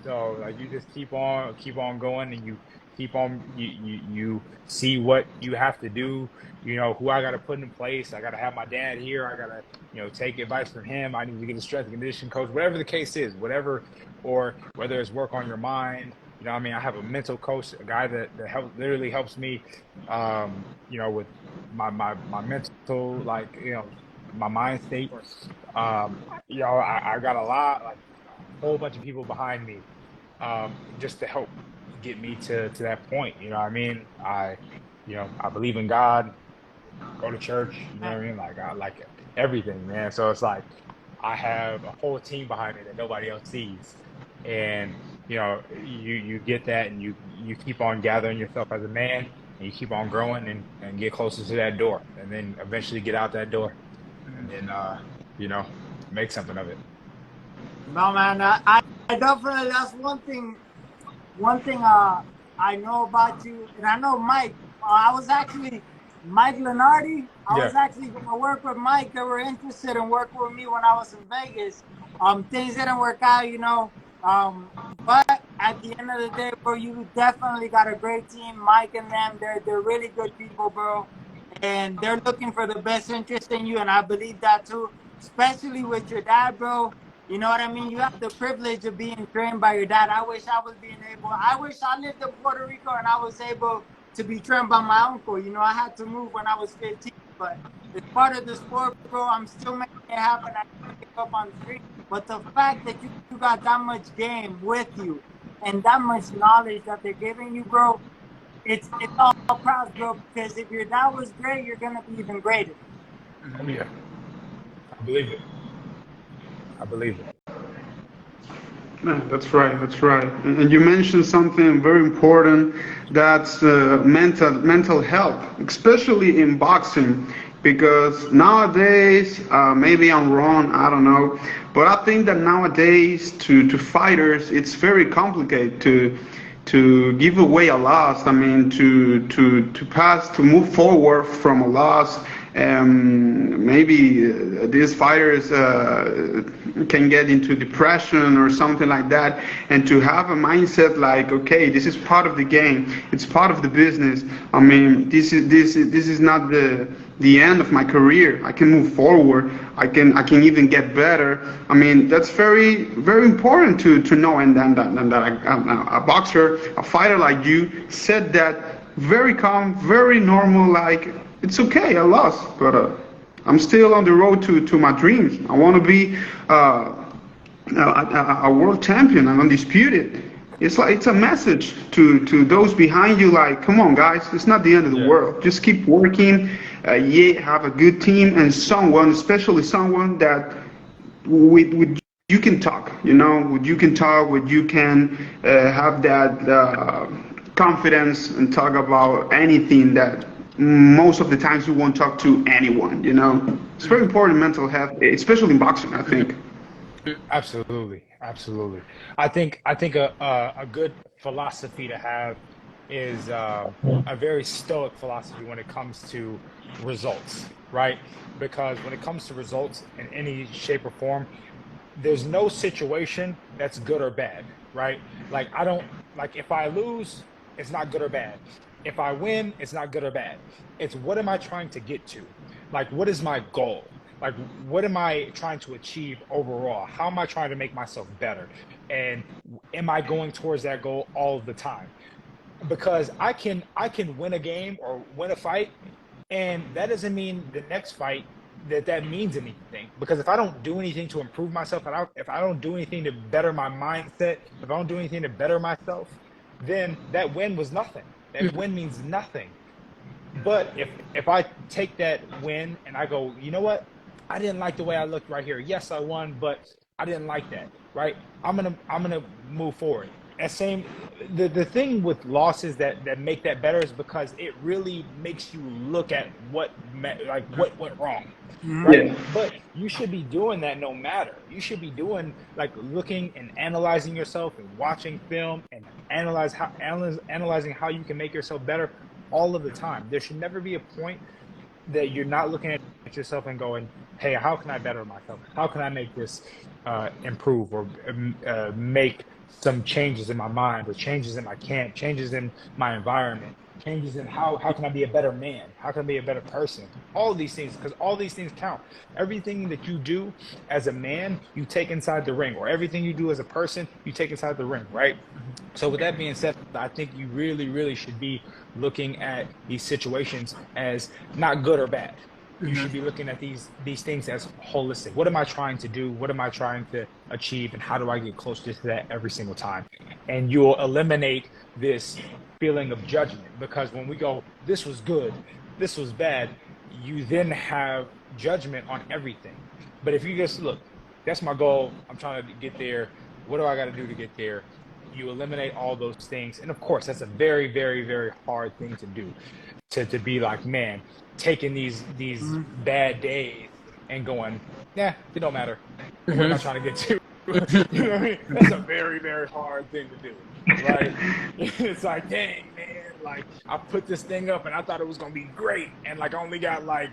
So like, you just keep on going, and you keep on you see what you have to do. You know who I got to put in place. I got to have my dad here. I got to take advice from him. I need to get a strength and conditioning coach, whatever the case is, or whether it's work on your mind. You know what I mean? I have a mental coach, a guy that literally helps me, with my mental, like, my mind state. I got a whole bunch of people behind me, just to help get me to that point. You know what I mean? I believe in God, go to church, you know what I mean? Like, I like everything, man. So it's like, I have a whole team behind me that nobody else sees. And, you get that, and you keep on gathering yourself as a man, and you keep on growing and get closer to that door, and then eventually get out that door, and then, make something of it. No, man, I definitely, that's one thing I know about you, and I know Mike. I was actually, Mike Lenardi, I was actually going to work with Mike. They were interested in working with me when I was in Vegas. Things didn't work out, but at the end of the day, bro, you definitely got a great team. Mike and them, they're really good people, bro. And they're looking for the best interest in you, and I believe that too, especially with your dad, bro. You know what I mean? You have the privilege of being trained by your dad. I wish I wish I lived in Puerto Rico and I was able to be trained by my uncle. I had to move when I was 15, but it's part of the sport, bro. I'm still making it happen. I can't pick up on the street. But the fact that you got that much game with you and that much knowledge that they're giving you, bro, it's all proud, bro, because if your dad was great, you're going to be even greater. Oh, yeah. I believe it. Yeah, that's right. And you mentioned something very important. That's mental health, especially in boxing, because nowadays, maybe I'm wrong, I don't know, but I think that nowadays to fighters, it's very complicated to give away a loss. I mean, to move forward from a loss. Maybe these fighters can get into depression or something like that, and to have a mindset like, okay, this is part of the game, it's part of the business. I mean, this is not the end of my career. I can move forward. I can even get better. I mean, that's very, very important to know. And then that a boxer, a fighter like you said that very calm, very normal. Like it's okay, I lost, but I'm still on the road to my dreams. I want to be a world champion and undisputed. It's like it's a message to those behind you. Like, come on, guys, it's not the end of the world. Just keep working. Have a good team and someone, especially someone that with you can talk. You know, with you can talk, with you can have that confidence and talk about anything that most of the times you won't talk to anyone. You know, it's very important mental health, especially in boxing, I think. Absolutely, absolutely. I think a good philosophy to have is a very stoic philosophy when it comes to results, right? Because when it comes to results in any shape or form, there's no situation that's good or bad, right? Like if I lose, it's not good or bad. If I win, it's not good or bad. It's what am I trying to get to? Like, what is my goal? Like, what am I trying to achieve overall? How am I trying to make myself better? And am I going towards that goal all the time? Because I can win a game or win a fight, and that doesn't mean the next fight that means anything. Because if I don't do anything to improve myself, and if I don't do anything to better my mindset, if I don't do anything to better myself, then that win was nothing. That win means nothing. But if I take that win and I go, you know what? I didn't like the way I looked right here. Yes, I won, but I didn't like that, right? I'm gonna move forward. And the thing with losses that make that better is because it really makes you look at what went wrong, right? Yeah. But you should be doing that no matter. You should be doing like looking and analyzing yourself and watching film and analyzing how you can make yourself better all of the time. There should never be a point that you're not looking at yourself and going, hey, how can I better myself? How can I make this improve or make some changes in my mind or changes in my camp, changes in my environment, changes in how can I be a better man? How can I be a better person? All these things, because all these things count. Everything that you do as a man, you take inside the ring, or everything you do as a person, you take inside the ring, right? So with that being said, I think you really, really should be looking at these situations as not good or bad. You should be looking at these things as holistic. What am I trying to do? What am I trying to achieve? And how do I get closer to that every single time? And you'll eliminate this feeling of judgment, because when we go, this was good, this was bad, you then have judgment on everything. But if you just look, that's my goal, I'm trying to get there, what do I got to do to get there? You eliminate all those things. And of course, that's a very, very, very hard thing to do, to be like, man, taking these bad days and going, yeah, it don't matter. What am I trying to get to? You know what I mean? That's a very, very hard thing to do, right? It's like, dang, man, like I put this thing up and I thought it was gonna be great, and like I only got like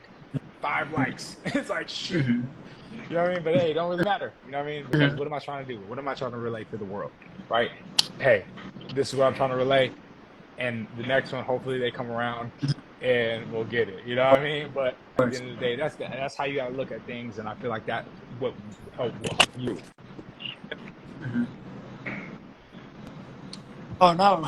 5 likes. It's like, shoot. You know what I mean? But hey, it don't really matter. You know what I mean? Because what am I trying to do? What am I trying to relate to the world? Right? Hey, this is what I'm trying to relate. And the next one, hopefully they come around and we'll get it. You know what I mean? But at the end of the day, that's how you gotta look at things, and I feel like that will help you. Oh, no.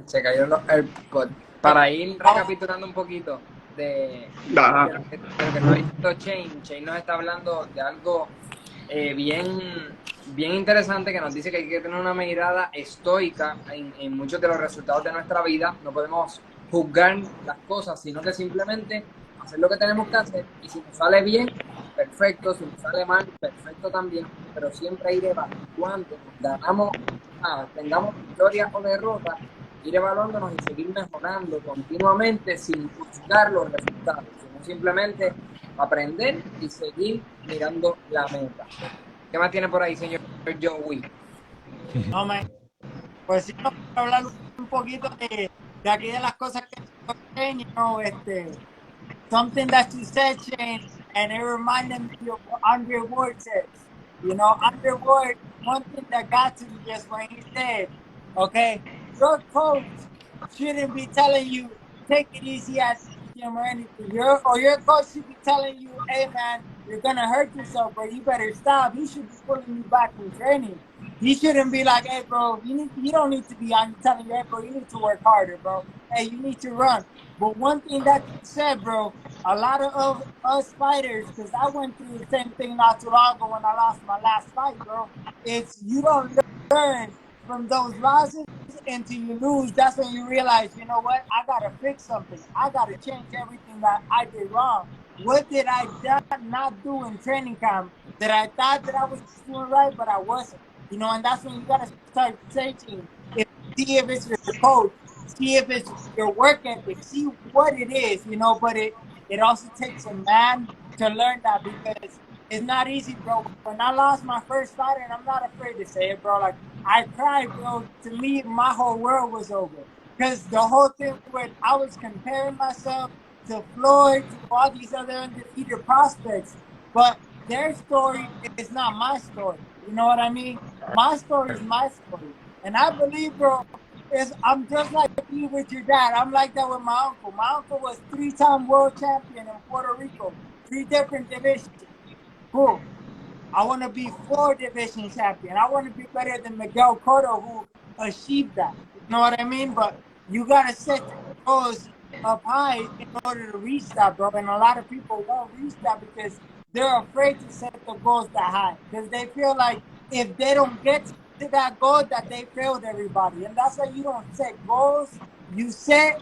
Se cayó el pod. Para ir recapitulando un poquito de lo que nos ha dicho Shane. Shane nos está hablando de algo bien interesante, que nos dice que hay que tener una mirada estoica en muchos de los resultados de nuestra vida. No podemos juzgar las cosas, sino que simplemente hacer lo que tenemos que hacer, y si nos sale bien, perfecto, si nos sale mal, perfecto también, pero siempre ir evaluando, tengamos victorias o derrotas, ir evaluándonos y seguir mejorando continuamente sin juzgar los resultados, sino simplemente aprender y seguir mirando la meta. ¿Qué más tiene por ahí, señor Joey? No, man. Pues sí, vamos a hablar un poquito de aquí de las cosas que you know, something that you said, Shane, and it reminded me of what Andre Ward says. You know, Andre Ward, one thing that got to me just when he said, okay, your coach shouldn't be telling you, take it easy at the gym or anything. Your coach should be telling you, hey, man, you're going to hurt yourself, but you better stop. He should be pulling you back in training. he shouldn't be like, hey, bro, you don't need to be on telling you, hey, bro, you need to work harder, bro. Hey, you need to run. But one thing that you said, bro, a lot of us fighters, because I went through the same thing not too long ago when I lost my last fight, bro. It's you don't learn from those losses until you lose. That's when you realize, you know what? I got to fix something. I got to change everything that I did wrong. What did I not do in training camp that I thought that I was doing right, but I wasn't? You know, and that's when you got to start searching. See if it's your coach, see if it's your work ethic, see what it is, you know, but it also takes a man to learn that because it's not easy, bro. When I lost my first fight, and I'm not afraid to say it, bro, like I cried, bro. To me, my whole world was over. Because the whole thing with I was comparing myself to Floyd, to all these other undefeated prospects, but their story is not my story. You know what I mean? My story is my story. And I believe, bro, I'm just like you with your dad. I'm like that with my uncle. My uncle was 3-time world champion in Puerto Rico, 3 different divisions. Cool. I want to be 4 division champion. I want to be better than Miguel Cotto, who achieved that. You know what I mean? But you got to set your goals up high in order to reach that, bro. And a lot of people won't reach that because they're afraid to set the goals that high because they feel like if they don't get to that goal, that they failed everybody. And that's why you don't set goals. You set,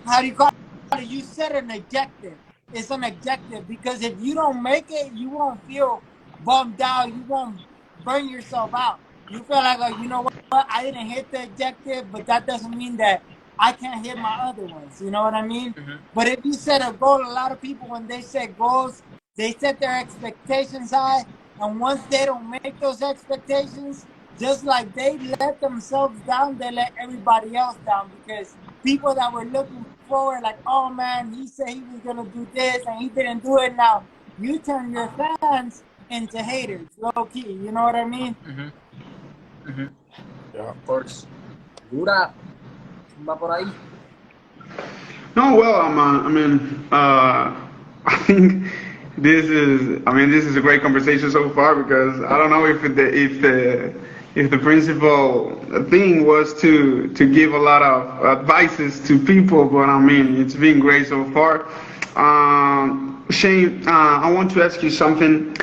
how do you call it? You set an objective. It's an objective because if you don't make it, you won't feel bummed out. You won't burn yourself out. You feel like, oh, you know what? I didn't hit the objective, but that doesn't mean that I can't hit my other ones. You know what I mean? Mm-hmm. But if you set a goal, a lot of people, when they set goals, they set their expectations high. And once they don't make those expectations, just like they let themselves down, they let everybody else down because people that were looking forward, like, oh man, he said he was gonna do this and he didn't do it. Now you turn your fans into haters, low key. You know what I mean? Mm-hmm. Mm-hmm. Yeah, of course. Gura, va por ahí. No, well, I think this is a great conversation so far because I don't know if the principal thing was to give a lot of advices to people, but I mean it's been great so far. Shane, I want to ask you something.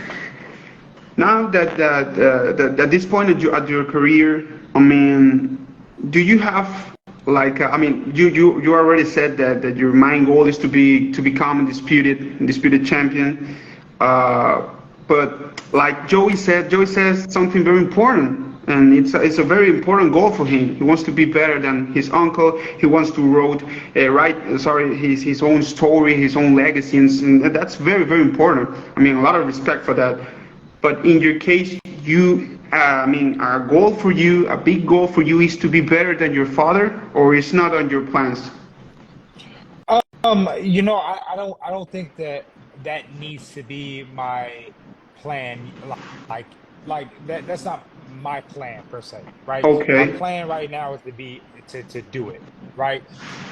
Now that at this point of your career, I mean, do you have like you already said that your main goal is to become a disputed champion, but like Joey says something very important. And it's a very important goal for him. He wants to be better than his uncle. He wants to write his own story, his own legacy, and that's very, very important. I mean, a lot of respect for that. But in your case, a goal for you, a big goal for you, is to be better than your father, or it's not on your plans? You know, I don't think that needs to be my plan. Like that's not my plan per se, right? Okay. My plan right now is to do it, right?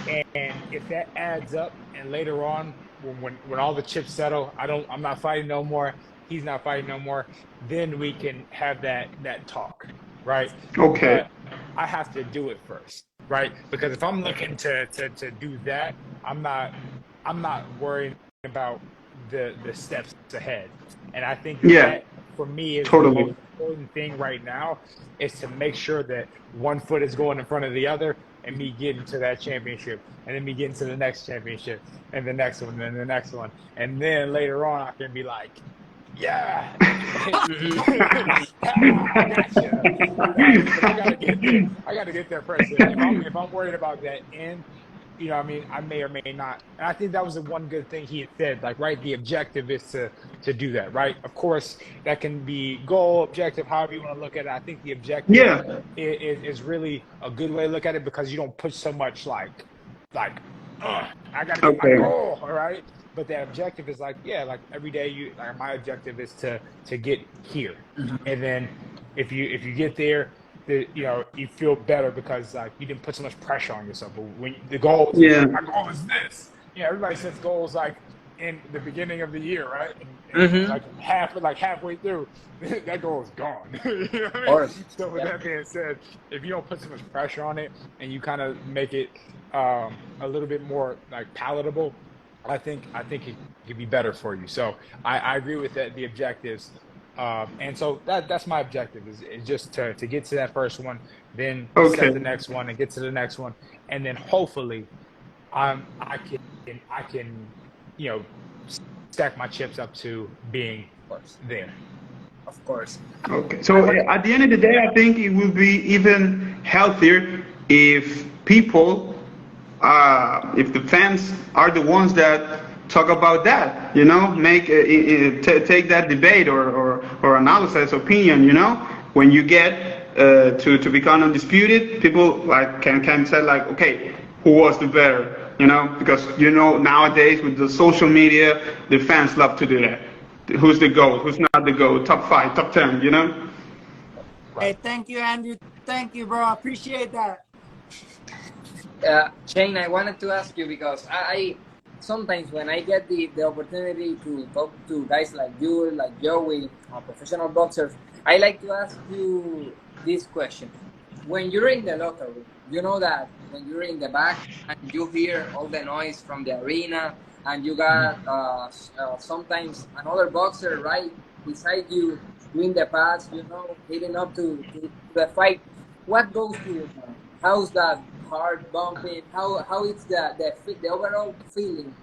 And if that adds up, and later on, when all the chips settle, I'm not fighting no more. He's not fighting no more. Then we can have that talk, right? Okay. But I have to do it first, right? Because if I'm looking to do that, I'm not worrying about the steps ahead. And I think that for me is totally. the most important thing right now is to make sure that one foot is going in front of the other and me getting to that championship and then me getting to the next championship and the next one and the next one. And then later on I can be like, yeah, I gotcha. But I gotta get there. I gotta get there first. If I'm worried about that end, you know what I mean, I may or may not. And I think that was the one good thing he had said, like, right, the objective is to do that, right? Of course, that can be goal, objective, however you want to look at it. I think the objective is really a good way to look at it because you don't put so much like I got to get my goal, all right? But that objective is like every day my objective is to get here. Mm-hmm. And then if you get there, you feel better because like you didn't put so much pressure on yourself. But when the goal is my goal is this. Everybody sets goals like in the beginning of the year, right? Mm-hmm. Like halfway through, that goal is gone. You know what I mean? Or, So with that being said, if you don't put so much pressure on it and you kind of make it a little bit more like palatable, I think it could be better for you. So I agree with that, the objectives. And so that's my objective is just to get to that first one, then set Okay. the next one and get to the next one, and then hopefully I can stack my chips up to being there. of course. Okay. So at the end of the day, I think it will be even healthier if people, if the fans are the ones that talk about that, make take that debate or analysis opinion, when you get to become undisputed, people like can say like, okay, who was the better, because nowadays with the social media, the fans love to do that. Who's the GOAT? Who's not the GOAT? Top 5, top 10, Hey, thank you, Andrew. Thank you, bro. I appreciate that. Shane, I wanted to ask you because I sometimes when I get the opportunity to talk to guys like you, like Joey, professional boxers, I like to ask you this question. When you're in the locker room, you know that when you're in the back and you hear all the noise from the arena and you got sometimes another boxer right beside you doing the pass, leading up to the fight. What goes through your mind? How's that heart bumping? How is the overall feeling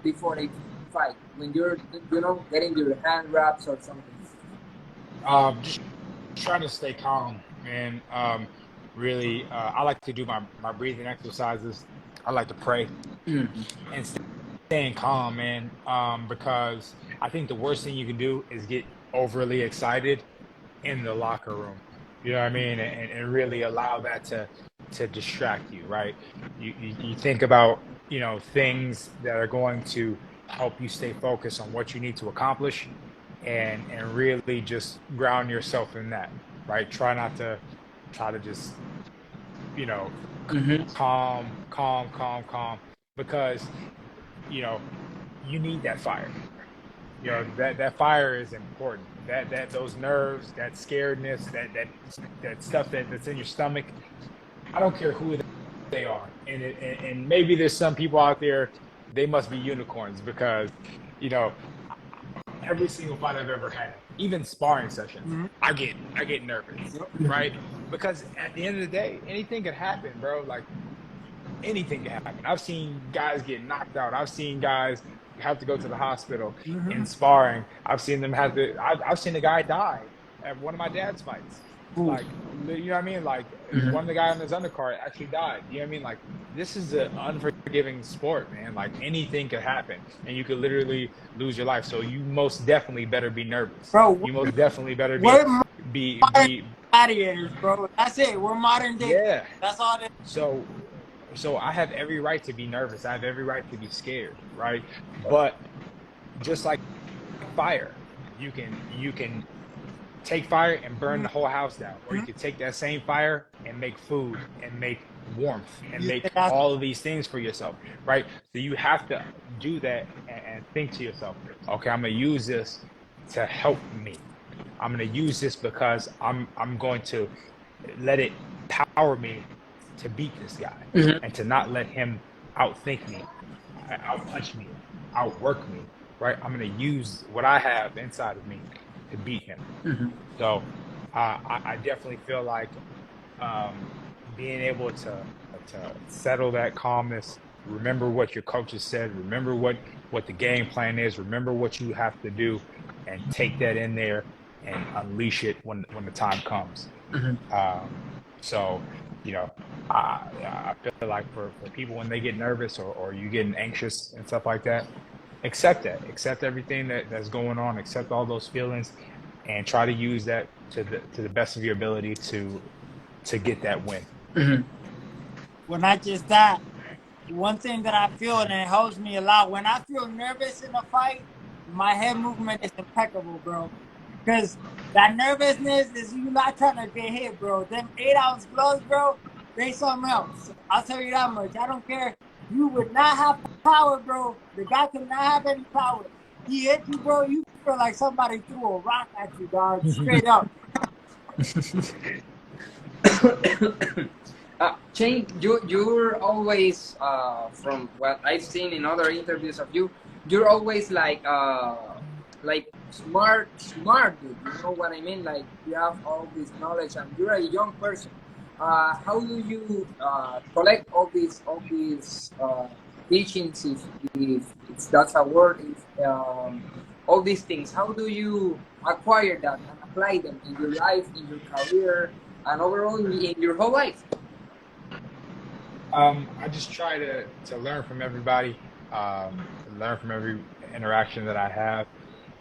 before a fight when you're getting your hand wraps or something? Just trying to stay calm, man. Really, I like to do my breathing exercises. I like to pray and staying calm, man. Because I think the worst thing you can do is get overly excited in the locker room. You know what I mean? And really allow that to distract you, right? You think about, things that are going to help you stay focused on what you need to accomplish and really just ground yourself in that, right? Try to just, calm, because, you need that fire. That fire is important. That those nerves, that scaredness, that stuff that's in your stomach. I don't care who they are, and maybe there's some people out there, they must be unicorns because, every single fight I've ever had, even sparring sessions, I get nervous, right? Because at the end of the day, anything could happen, bro. Like anything can happen. I've seen guys get knocked out. I've seen guys have to go to the hospital in sparring. I've seen them I've seen a guy die at one of my dad's fights. Like, you know what I mean? Like, one of the guys on his undercard actually died. You know what I mean? Like, this is an unforgiving sport, man. Like, anything could happen, and you could literally lose your life. So you most definitely better be nervous. Bro, you most definitely better be gladiators, bro. That's it. We're modern day. Yeah. That's all that. So I have every right to be nervous. I have every right to be scared, right? But just like fire, you can take fire and burn the whole house down, or you can take that same fire and make food and make warmth and make all of these things for yourself, right? So you have to do that and think to yourself, okay, I'm gonna use this to help me. I'm gonna use this because I'm going to let it power me to beat this guy and to not let him outthink me, outpunch me, outwork me, right? I'm going to use what I have inside of me to beat him. So I definitely feel like being able to settle that calmness, remember what your coaches said, remember what the game plan is, remember what you have to do, and take that in there and unleash it when the time comes. So, I feel like for people when they get nervous or you getting anxious and stuff like that, accept everything that's going on, accept all those feelings, and try to use that to the best of your ability to get that win. Well, not just that. One thing that I feel, and it helps me a lot, when I feel nervous in a fight, my head movement is impeccable, bro. Because that nervousness is you not trying to get hit, bro. Them 8-ounce gloves, bro, they something else. I'll tell you that much. I don't care You would not have power, bro. The guy could not have any power. He hit you, bro. You feel like somebody threw a rock at you, dog. Straight up. Shane, you're always from what I've seen in other interviews of you, you're always like smart dude. You know what I mean? Like you have all this knowledge and you're a young person. How do you collect all these teachings, if that's a word, if all these things? How do you acquire that and apply them in your life, in your career, and overall in your whole life? I just try to learn from everybody, learn from every interaction that I have.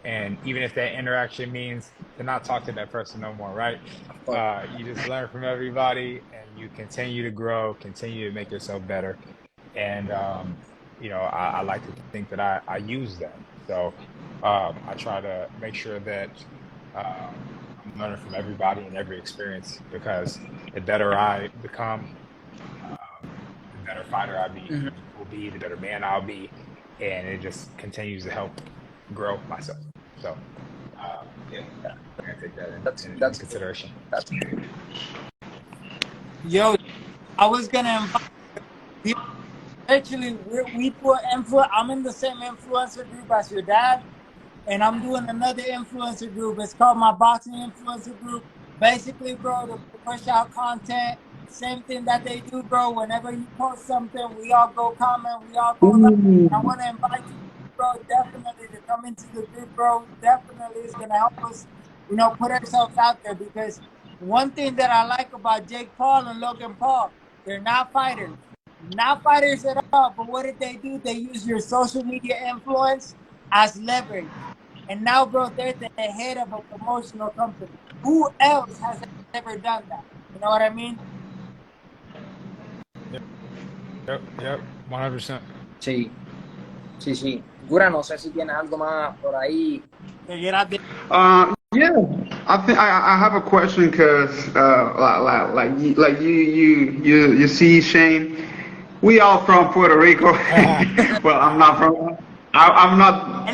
And even if that interaction means to not talk to that person no more, right? You just learn from everybody and you continue to grow, continue to make yourself better. And, I like to think that I use them. So I try to make sure that I'm learning from everybody and every experience, because the better I become, the better fighter will be, the better man I'll be. And it just continues to help grow myself. So, I gotta take that into consideration. That's Yo, I was gonna invite you. Actually, we put I'm in the same influencer group as your dad, and I'm doing another influencer group. It's called my boxing influencer group. Basically, bro, to push out content. Same thing that they do, bro. Whenever you post something, we all go comment, we all go like. I want to invite you, bro, definitely to come into the group, bro. Definitely is gonna help us, put ourselves out there, because one thing that I like about Jake Paul and Logan Paul, they're not fighters. Not fighters at all, but what did they do? They use your social media influence as leverage. And now, bro, they're the head of a promotional company. Who else has ever done that? You know what I mean? Yep, 100%. Sí. Gura, no sé si tienes algo más por ahí. Yeah, I think I have a question, because like you see, Shane, we all from Puerto Rico. Well, I'm not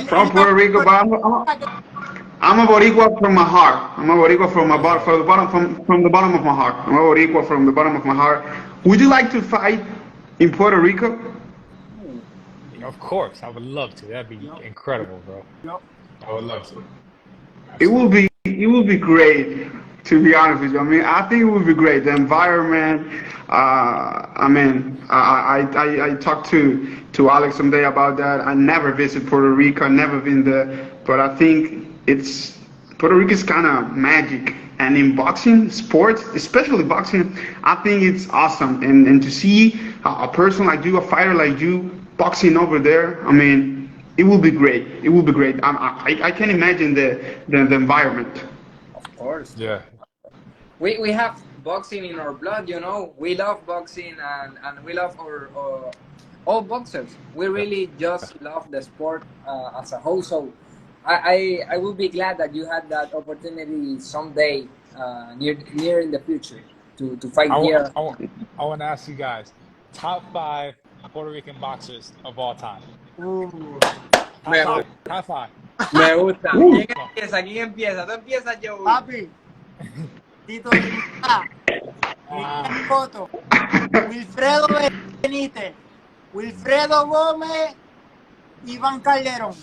from Puerto Rico, but I'm a Boricua from my heart. I'm a Boricua from from the bottom of my heart. I'm a Boricua from the bottom of my heart. Would you like to fight in Puerto Rico? Of course, I would love to. That'd be incredible, bro. I would love to. It will be great, to be honest with you. I mean, I think it would be great. The environment. I talked to Alex someday about that. I never visit Puerto Rico. I never been there, but I think Puerto Rico is kind of magic. And in boxing, sports, especially boxing, I think it's awesome. And to see a person like you, a fighter like you, boxing over there, I mean, it will be great. It will be great. I can imagine the environment. Of course. Yeah. We have boxing in our blood, We love boxing and we love our all boxers. We really just love the sport as a whole. So I will be glad that you had that opportunity someday near in the future to fight here. I want to ask you guys, top 5 Puerto Rican boxers of all time. Top 5. Me gusta. ¿Quién empieza? Tú empiezas, Joey. Papi, Tito Miguel Cotto, Wilfredo Benítez, Wilfredo Gómez, Iván Calderón.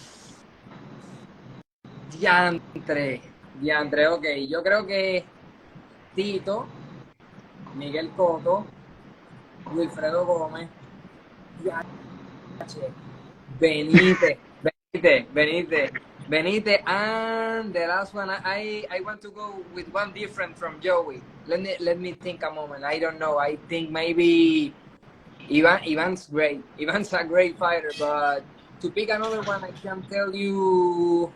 Diantre, ok. Yo creo que Tito, Miguel Cotto, Wilfredo Gómez, Benítez, and the last one, I want to go with one different from Joey. Let me think a moment. I don't know. I think maybe Ivan's great. Ivan's a great fighter, but to pick another one, I can tell you,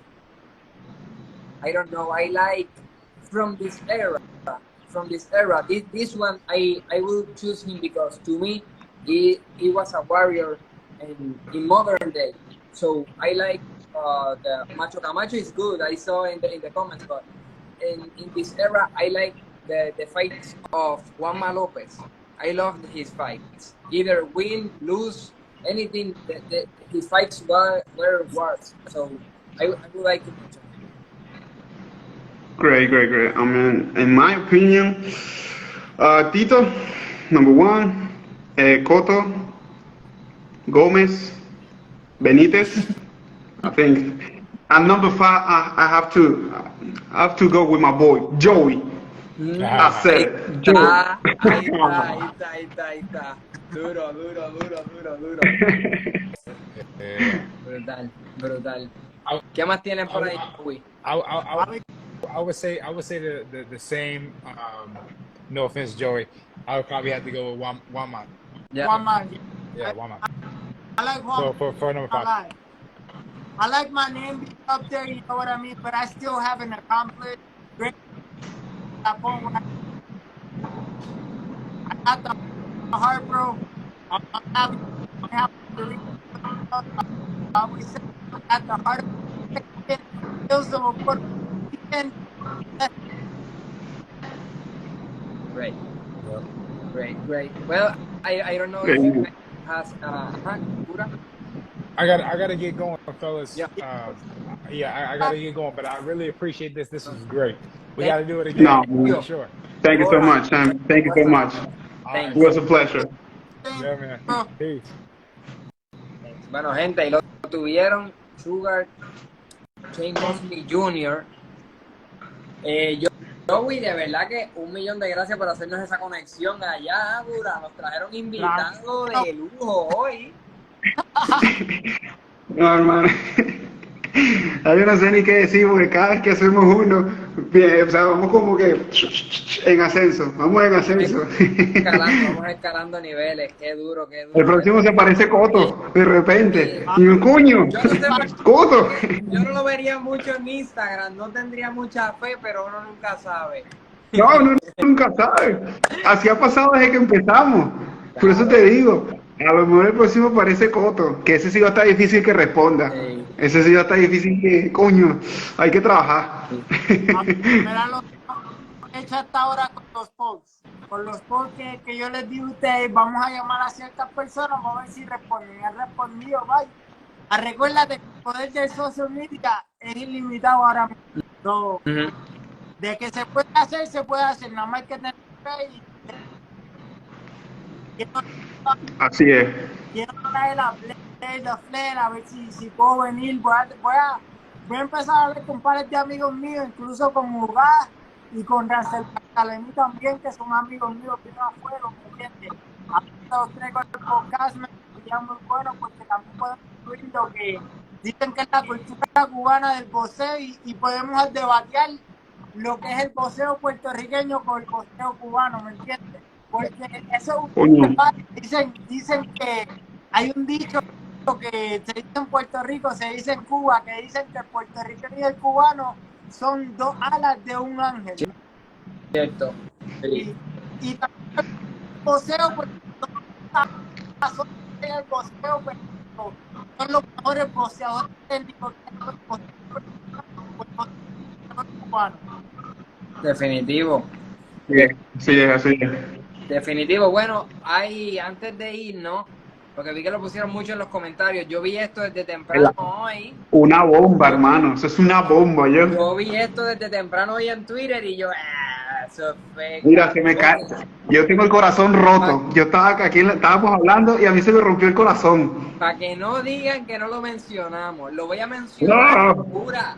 I don't know. I like from this era. This one, I will choose him because to me, he was a warrior in modern day. So I like the Macho Camacho is good. I saw in the comments, but in this era, I like the fights of Juanma Lopez. I love his fights. Either win, lose, anything that he fights where it works. So I would like to mention him. Great. I mean, in my opinion, Tito, number one, Cotto, Gomez, Benitez, I think. And number 5, I have to go with my boy, Joey. I said it, Joey. Ahí está. Duro. Brutal. ¿Qué más tienen por ahí, Joey? I would say the same. No offense, Joey. I would probably have to go with Juanma. Yeah. Juanma. Yeah, Juanma. I like Juanma. So for number 5. I like my name being up there, you know what I mean? But I still haven't accomplished great. I got the heart, bro. I'm happy to leave. We said at the heart of feels the weekend. Great. Well, I don't know if you has Gura. I gotta get going, fellas. Yeah. I gotta get going, but I really appreciate this. This was great. We gotta do it again. No, for sure. Thank you so much, Sam. Thank you so much. Thanks. It was a pleasure. Yeah, man. Peace. Bueno, gente, ahí lo tuvieron. Sugar, Shane Mosley Jr. Joey, de verdad que 1.000.000 de gracias por hacernos esa conexión allá, Gura. Nos trajeron invitados de lujo hoy. No, hermano. Yo no sé ni qué decir, porque cada vez que hacemos uno, bien, o sea, vamos como que en ascenso. Vamos escalando niveles. Qué duro. El próximo se parece Cotto, de repente. Y un coño. Yo no sé Cotto. Yo no lo vería mucho en Instagram, no tendría mucha fe, pero uno nunca sabe. No, uno nunca sabe. Así ha pasado desde que empezamos. Por eso te digo, a lo mejor el próximo parece Cotto, que ese sí va a estar difícil que responda. Sí. Ese sí va a estar difícil que, coño, hay que trabajar. Mira lo que he hecho hasta ahora con los posts. Con los posts que yo les di a ustedes, vamos a llamar a ciertas personas, vamos a ver si responden. Han respondido, vaya. Recuérdate que el poder del social media es ilimitado ahora mismo. So, de que se puede hacer, nada más hay que tener fe y... Así es. Quiero traer la Flair, a ver si puedo venir. Voy a empezar a hablar con pares de amigos míos, incluso con Gura y con Rancel también, que son amigos míos que no afuera, ¿me entiendes? A los 3 con el podcast me sería muy bueno porque también podemos incluir lo que dicen que es la cultura cubana del boxeo y podemos debatir lo que es el boxeo puertorriqueño con el boxeo cubano, ¿me entiendes? Porque eso dicen que hay un dicho que se dice en Puerto Rico, se dice en Cuba, que dicen que el puertorriqueño y el cubano son 2 alas de un ángel. Cierto. Sí. Y también el boxeo, porque son el boxeo, pero son los mejores boxeadores técnicos cubanos. Definitivo. Sí, así es. Definitivo. Bueno, antes de irnos, porque vi que lo pusieron mucho en los comentarios, yo vi esto desde temprano hoy. Una bomba, hermano, eso es una bomba. Yo vi esto desde temprano hoy en Twitter y yo, eso fue... Mira, se me cae. Yo tengo el corazón roto. Yo estaba aquí, estábamos hablando y a mí se me rompió el corazón. Para que no digan que no lo mencionamos, lo voy a mencionar, Gura.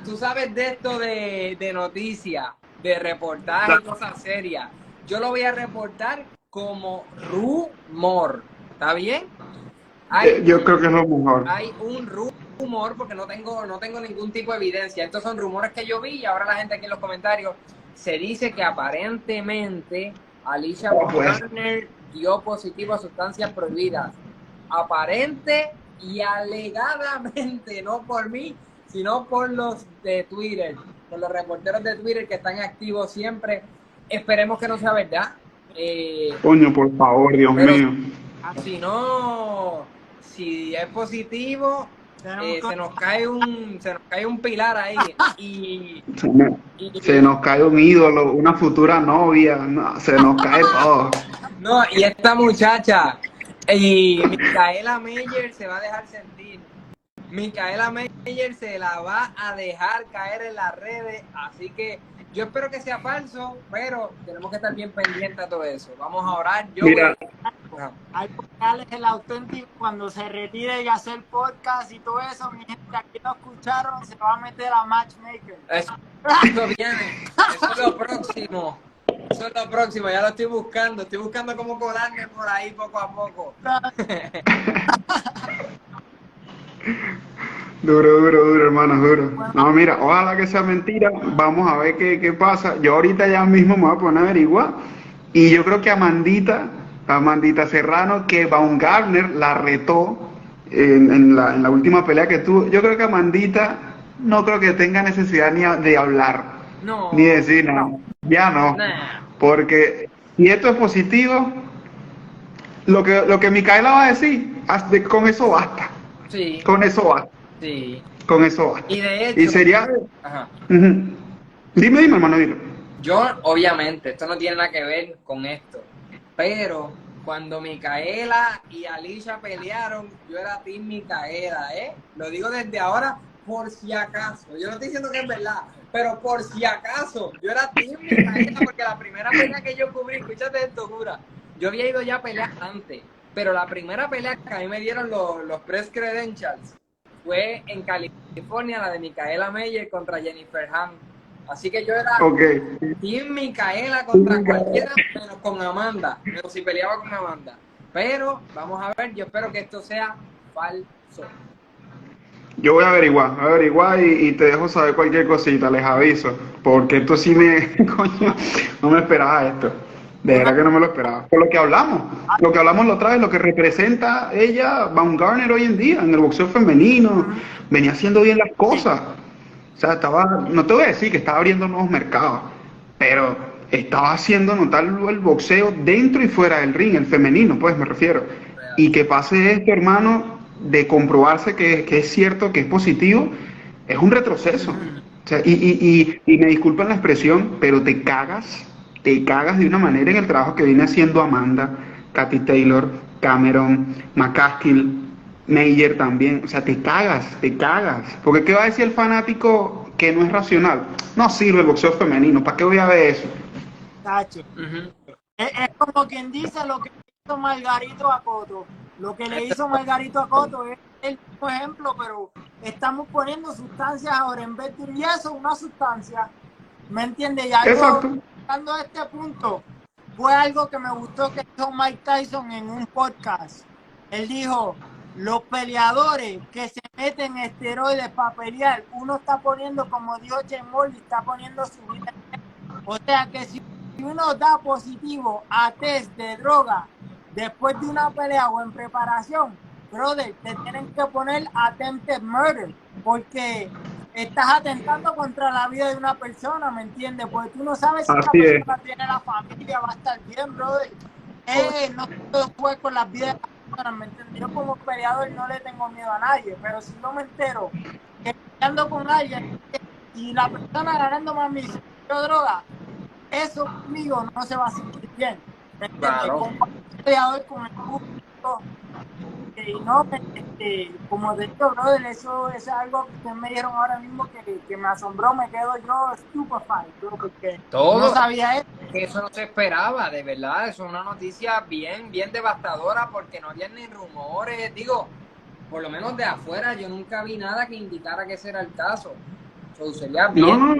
Tú sabes de esto de noticias, de reportajes y cosas serias. Yo lo voy a reportar como rumor. ¿Está bien? Yo creo que es lo mejor. Hay un rumor porque no tengo ningún tipo de evidencia. Estos son rumores que yo vi y ahora la gente aquí en los comentarios se dice que aparentemente Alicia Warner dio positivo a sustancias prohibidas. Aparente y alegadamente, no por mí, sino por los de Twitter, por los reporteros de Twitter que están activos siempre. Esperemos que no sea verdad. Coño, por favor, Dios mío. Si es positivo, se nos cae un pilar ahí. Se nos cae un ídolo, una futura novia, no, se nos cae todo. No, y esta muchacha Y Micaela Meyer se va a dejar sentir. Micaela Meyer se la va a dejar caer en las redes, así que yo espero que sea falso, pero tenemos que estar bien pendientes a todo eso. Vamos a orar. Mira, Hay Alex el auténtico, cuando se retire y hacer podcast y todo eso, mi gente aquí lo escucharon, se va a meter a Matchmaker. Eso viene, eso es lo próximo. Eso es lo próximo, ya lo estoy buscando cómo colarme por ahí poco a poco. duro, hermano, duro. No, mira, ojalá que sea mentira. Vamos a ver qué pasa. Yo ahorita ya mismo me voy a poner a averiguar. Y yo creo que Amandita Serrano, que Baumgartner la retó en la última pelea que tuvo. Yo creo que Amandita no creo que tenga necesidad ni de hablar, No. ni decir nada. Ya no. Nah. Porque si esto es positivo, lo que Micaela va a decir, con eso basta. Sí. Con eso basta. Sí. Con eso basta. Y de hecho. Y sería. Ajá. Dime, hermano, dime. Yo, obviamente, esto no tiene nada que ver con esto, pero cuando Micaela y Alicia pelearon, yo era team Micaela, ¿eh? Lo digo desde ahora por si acaso. Yo no estoy diciendo que es verdad, pero por si acaso, yo era team Micaela porque la primera pelea que yo cubrí, escúchate esto, Gura, yo había ido ya a pelear antes, pero la primera pelea que a mí me dieron los press credentials fue en California, la de Micaela Meyer contra Jennifer Ham. Así que yo era team Micaela contra cualquiera, menos con Amanda, menos si peleaba con Amanda. Pero vamos a ver, yo espero que esto sea falso. Yo voy a averiguar y te dejo saber cualquier cosita, les aviso, porque esto sí coño, no me esperaba esto. De verdad que no me lo esperaba. Por lo que hablamos la otra vez, lo que representa ella, Baumgartner hoy en día, en el boxeo femenino, venía haciendo bien las cosas. O sea, no te voy a decir que estaba abriendo nuevos mercados, pero estaba haciendo notar el boxeo dentro y fuera del ring, el femenino, pues me refiero. Y que pase esto, hermano, de comprobarse que es cierto, que es positivo, es un retroceso. O sea, y me disculpan la expresión, pero te cagas de una manera en el trabajo que viene haciendo Amanda, Katy Taylor, Cameron, McCaskill, Meyer también. O sea, te cagas. Porque ¿qué va a decir el fanático que no es racional? No sirve el boxeo femenino, ¿para qué voy a ver eso? Tacho. Es como quien dice lo que hizo Margarito a Cotto. Lo que le hizo Margarito a Cotto es el mismo ejemplo, pero estamos poniendo sustancias ahora. En vez de yeso, una sustancia. ¿Me entiendes? Y algo, llegando a este punto, fue algo que me gustó que hizo Mike Tyson en un podcast. Él dijo, los peleadores que se meten esteroides para pelear, uno está poniendo, como dijo Shane Mosley, está poniendo su vida. O sea que si uno da positivo a test de droga después de una pelea o en preparación, brother, te tienen que poner attempted murder, porque estás atentando contra la vida de una persona, ¿me entiendes? Porque tú no sabes si esta persona tiene la familia, va a estar bien, brother. No todo fue con las vidas de las personas, ¿me entiendes? Yo como peleador no le tengo miedo a nadie, pero si no me entero que peleando con alguien y la persona ganando más mi droga, eso conmigo no se va a sentir bien. ¿Me entiendes? Claro. Como peleador con el público. Y no, como de hecho, brother, eso es algo que me dieron ahora mismo que me asombró, me quedo yo stupefied, bro, porque no sabía eso. Eso no se esperaba, de verdad, eso es una noticia bien devastadora porque no había ni rumores, digo, por lo menos de afuera yo nunca vi nada que indicara que ese era el caso. So, sería bien. No,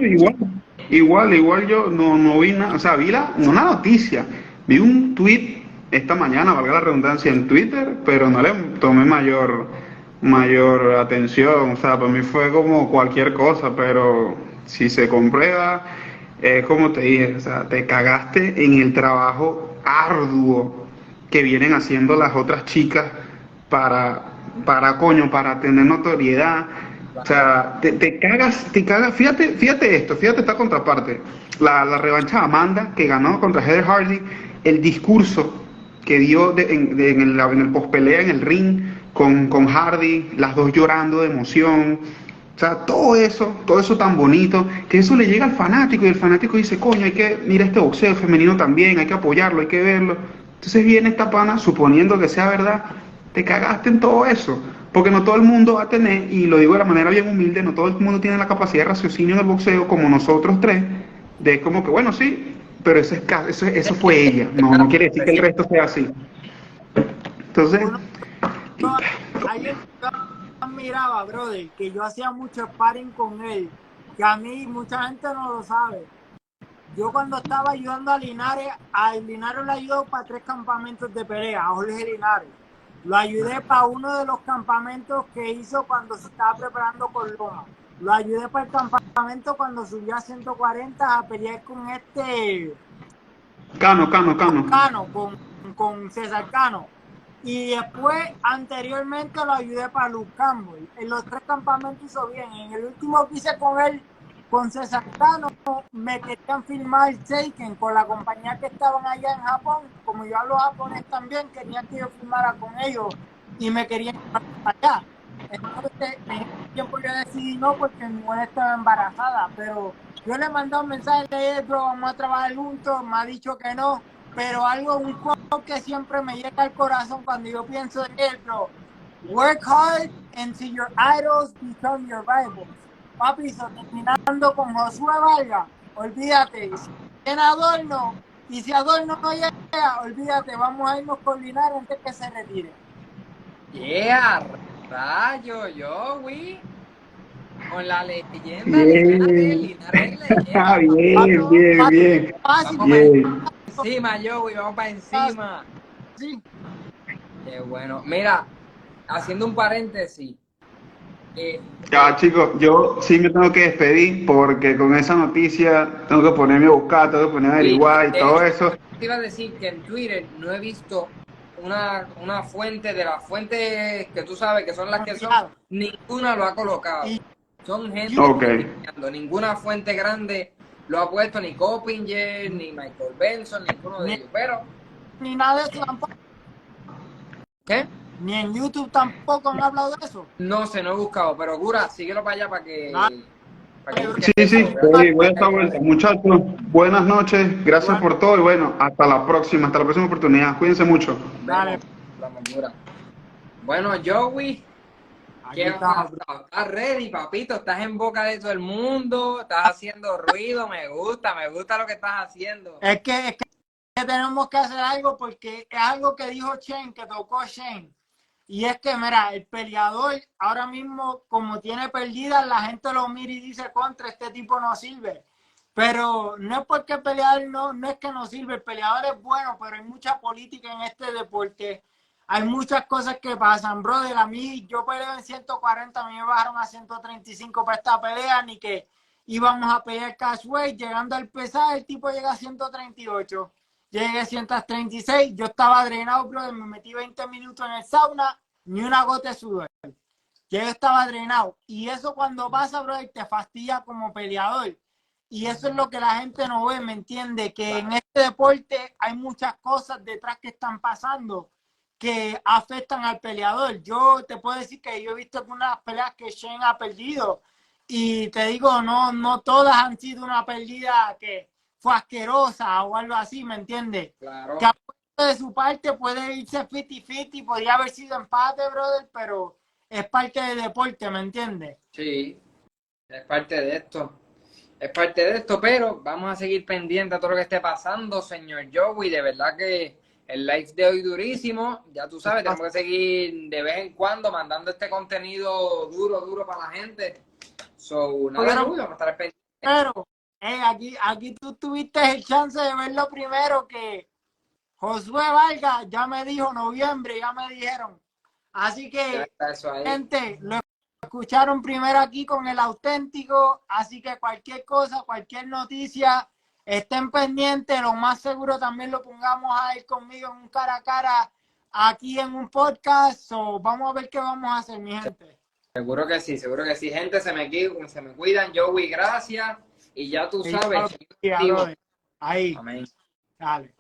igual yo no vi nada, o sea, vi una noticia, vi un tweet esta mañana, valga la redundancia, en Twitter, pero no le tomé mayor atención. O sea, para mí fue como cualquier cosa, pero si se comprueba, como te dije, o sea, te cagaste en el trabajo arduo que vienen haciendo las otras chicas para tener notoriedad. O sea, te cagas, fíjate esta contraparte, la revancha de Amanda, que ganó contra Heather Hardy, el discurso que dio en el pospelea en el ring con Hardy, las dos llorando de emoción. O sea, todo eso tan bonito, que eso le llega al fanático y el fanático dice, coño, mira este boxeo femenino también, hay que apoyarlo, hay que verlo. Entonces viene esta pana, suponiendo que sea verdad, te cagaste en todo eso. Porque no todo el mundo va a tener, y lo digo de la manera bien humilde, no todo el mundo tiene la capacidad de raciocinio en el boxeo como nosotros tres, de como que, bueno, sí, pero eso fue ella. No quiere decir que el resto sea así. Entonces, Uno, alguien que yo admiraba, brother, que yo hacía mucho sparring con él, que a mí mucha gente no lo sabe. Yo cuando estaba ayudando a Linares lo ayudó para 3 campamentos de pelea, a Jorge Linares. Lo ayudé para uno de los campamentos que hizo cuando se estaba preparando con Loma. Lo ayudé para el campamento cuando subió a 140 a pelear con Cano. Cano, con César Cano. Y después, anteriormente, lo ayudé para Luke Campbell. En los 3 campamentos hizo bien. En el último que hice con él, con César Cano, me querían filmar Seiken con la compañía que estaban allá en Japón. Como yo hablo japonés también, querían que yo filmara con ellos y me querían llevar para allá. Entonces, en ese tiempo yo decidí no porque mi mujer estaba embarazada, pero yo le mandé un mensaje de él, bro, vamos a trabajar juntos, me ha dicho que no, pero un quote que siempre me llega al corazón cuando yo pienso en él, bro. Work hard until your idols become your rivals. Papi, terminando con Josué Vargas, olvídate, si tiene Adorno, y si Adorno no llega, olvídate, vamos a irnos con Linares antes que se retire. Yeah, rayo, yo, güey. Con la leyenda, bien. Linares leyenda, Bien. vamos para Bien. encima, yo, güey, vamos para encima. Sí. Qué bueno. Mira, haciendo un paréntesis. Ya, chicos, yo sí me tengo que despedir porque con esa noticia tengo que ponerme a buscar, tengo que ponerme a averiguar y De todo hecho, eso. te iba a decir que en Twitter no he visto una fuente de las fuentes que tú sabes que son las que son, ninguna lo ha colocado. Son gente que ninguna fuente grande lo ha puesto, ni Coppinger, ni Michael Benson, ninguno de ellos. Pero, ni nada de eso tampoco. ¿qué? Ni en YouTube tampoco han hablado de eso. No sé, no he buscado, pero Gura, síguelo para allá para que Sí, voy a estar vuelta. Muchachos, buenas noches, gracias por todo y bueno, hasta la próxima oportunidad. Cuídense mucho. Dale. Bueno, Joey, ¿qué Está. pasa? ¿Estás ready, papito? ¿Estás en boca de todo el mundo? ¿Estás haciendo ruido? Me gusta lo que estás haciendo. Es que tenemos que hacer algo porque es algo que dijo Shane, que tocó Shane. Y es que, mira, el peleador ahora mismo, como tiene perdidas, la gente lo mira y dice, contra, este tipo no sirve. Pero no es porque el peleador no es que no sirve, el peleador es bueno, pero hay mucha política en este deporte. Hay muchas cosas que pasan, brother. A mí, yo peleo en 140, a mí me bajaron a 135 para esta pelea, ni que íbamos a pelear cashweight, llegando al pesar, el tipo llega a 138. Llegué a 136, yo estaba drenado, brother, me metí 20 minutos en el sauna, ni una gota de sudor. Yo estaba drenado. Y eso cuando pasa, brother, te fastidia como peleador. Y eso es lo que la gente no ve, ¿me entiende? Que en este deporte hay muchas cosas detrás que están pasando que afectan al peleador. Yo te puedo decir que yo he visto algunas peleas que Shane ha perdido y te digo, no todas han sido una pérdida que fue asquerosa o algo así, ¿me entiendes? Claro. Que de su parte puede irse 50-50, podría haber sido empate, brother, pero es parte del deporte, ¿me entiendes? Sí, es parte de esto. Es parte de esto, pero vamos a seguir pendiente a todo lo que esté pasando, señor Joey. De verdad que el live de hoy durísimo. Ya tú sabes, tenemos que seguir de vez en cuando mandando este contenido duro para la gente. So, nada, Joey, vamos a estar pendientes. Pero, aquí tú tuviste el chance de verlo primero que Josué Vargas ya me dijo noviembre, ya me dijeron. Así que, gente, lo escucharon primero aquí con el auténtico. Así que cualquier cosa, cualquier noticia, estén pendientes. Lo más seguro también lo pongamos a ir conmigo en un cara a cara aquí en un podcast. So, vamos a ver qué vamos a hacer, mi gente. Seguro que sí, gente, se me cuidan. Joey, gracias. Y ya tú sabes. Ahí. Amén. Dale.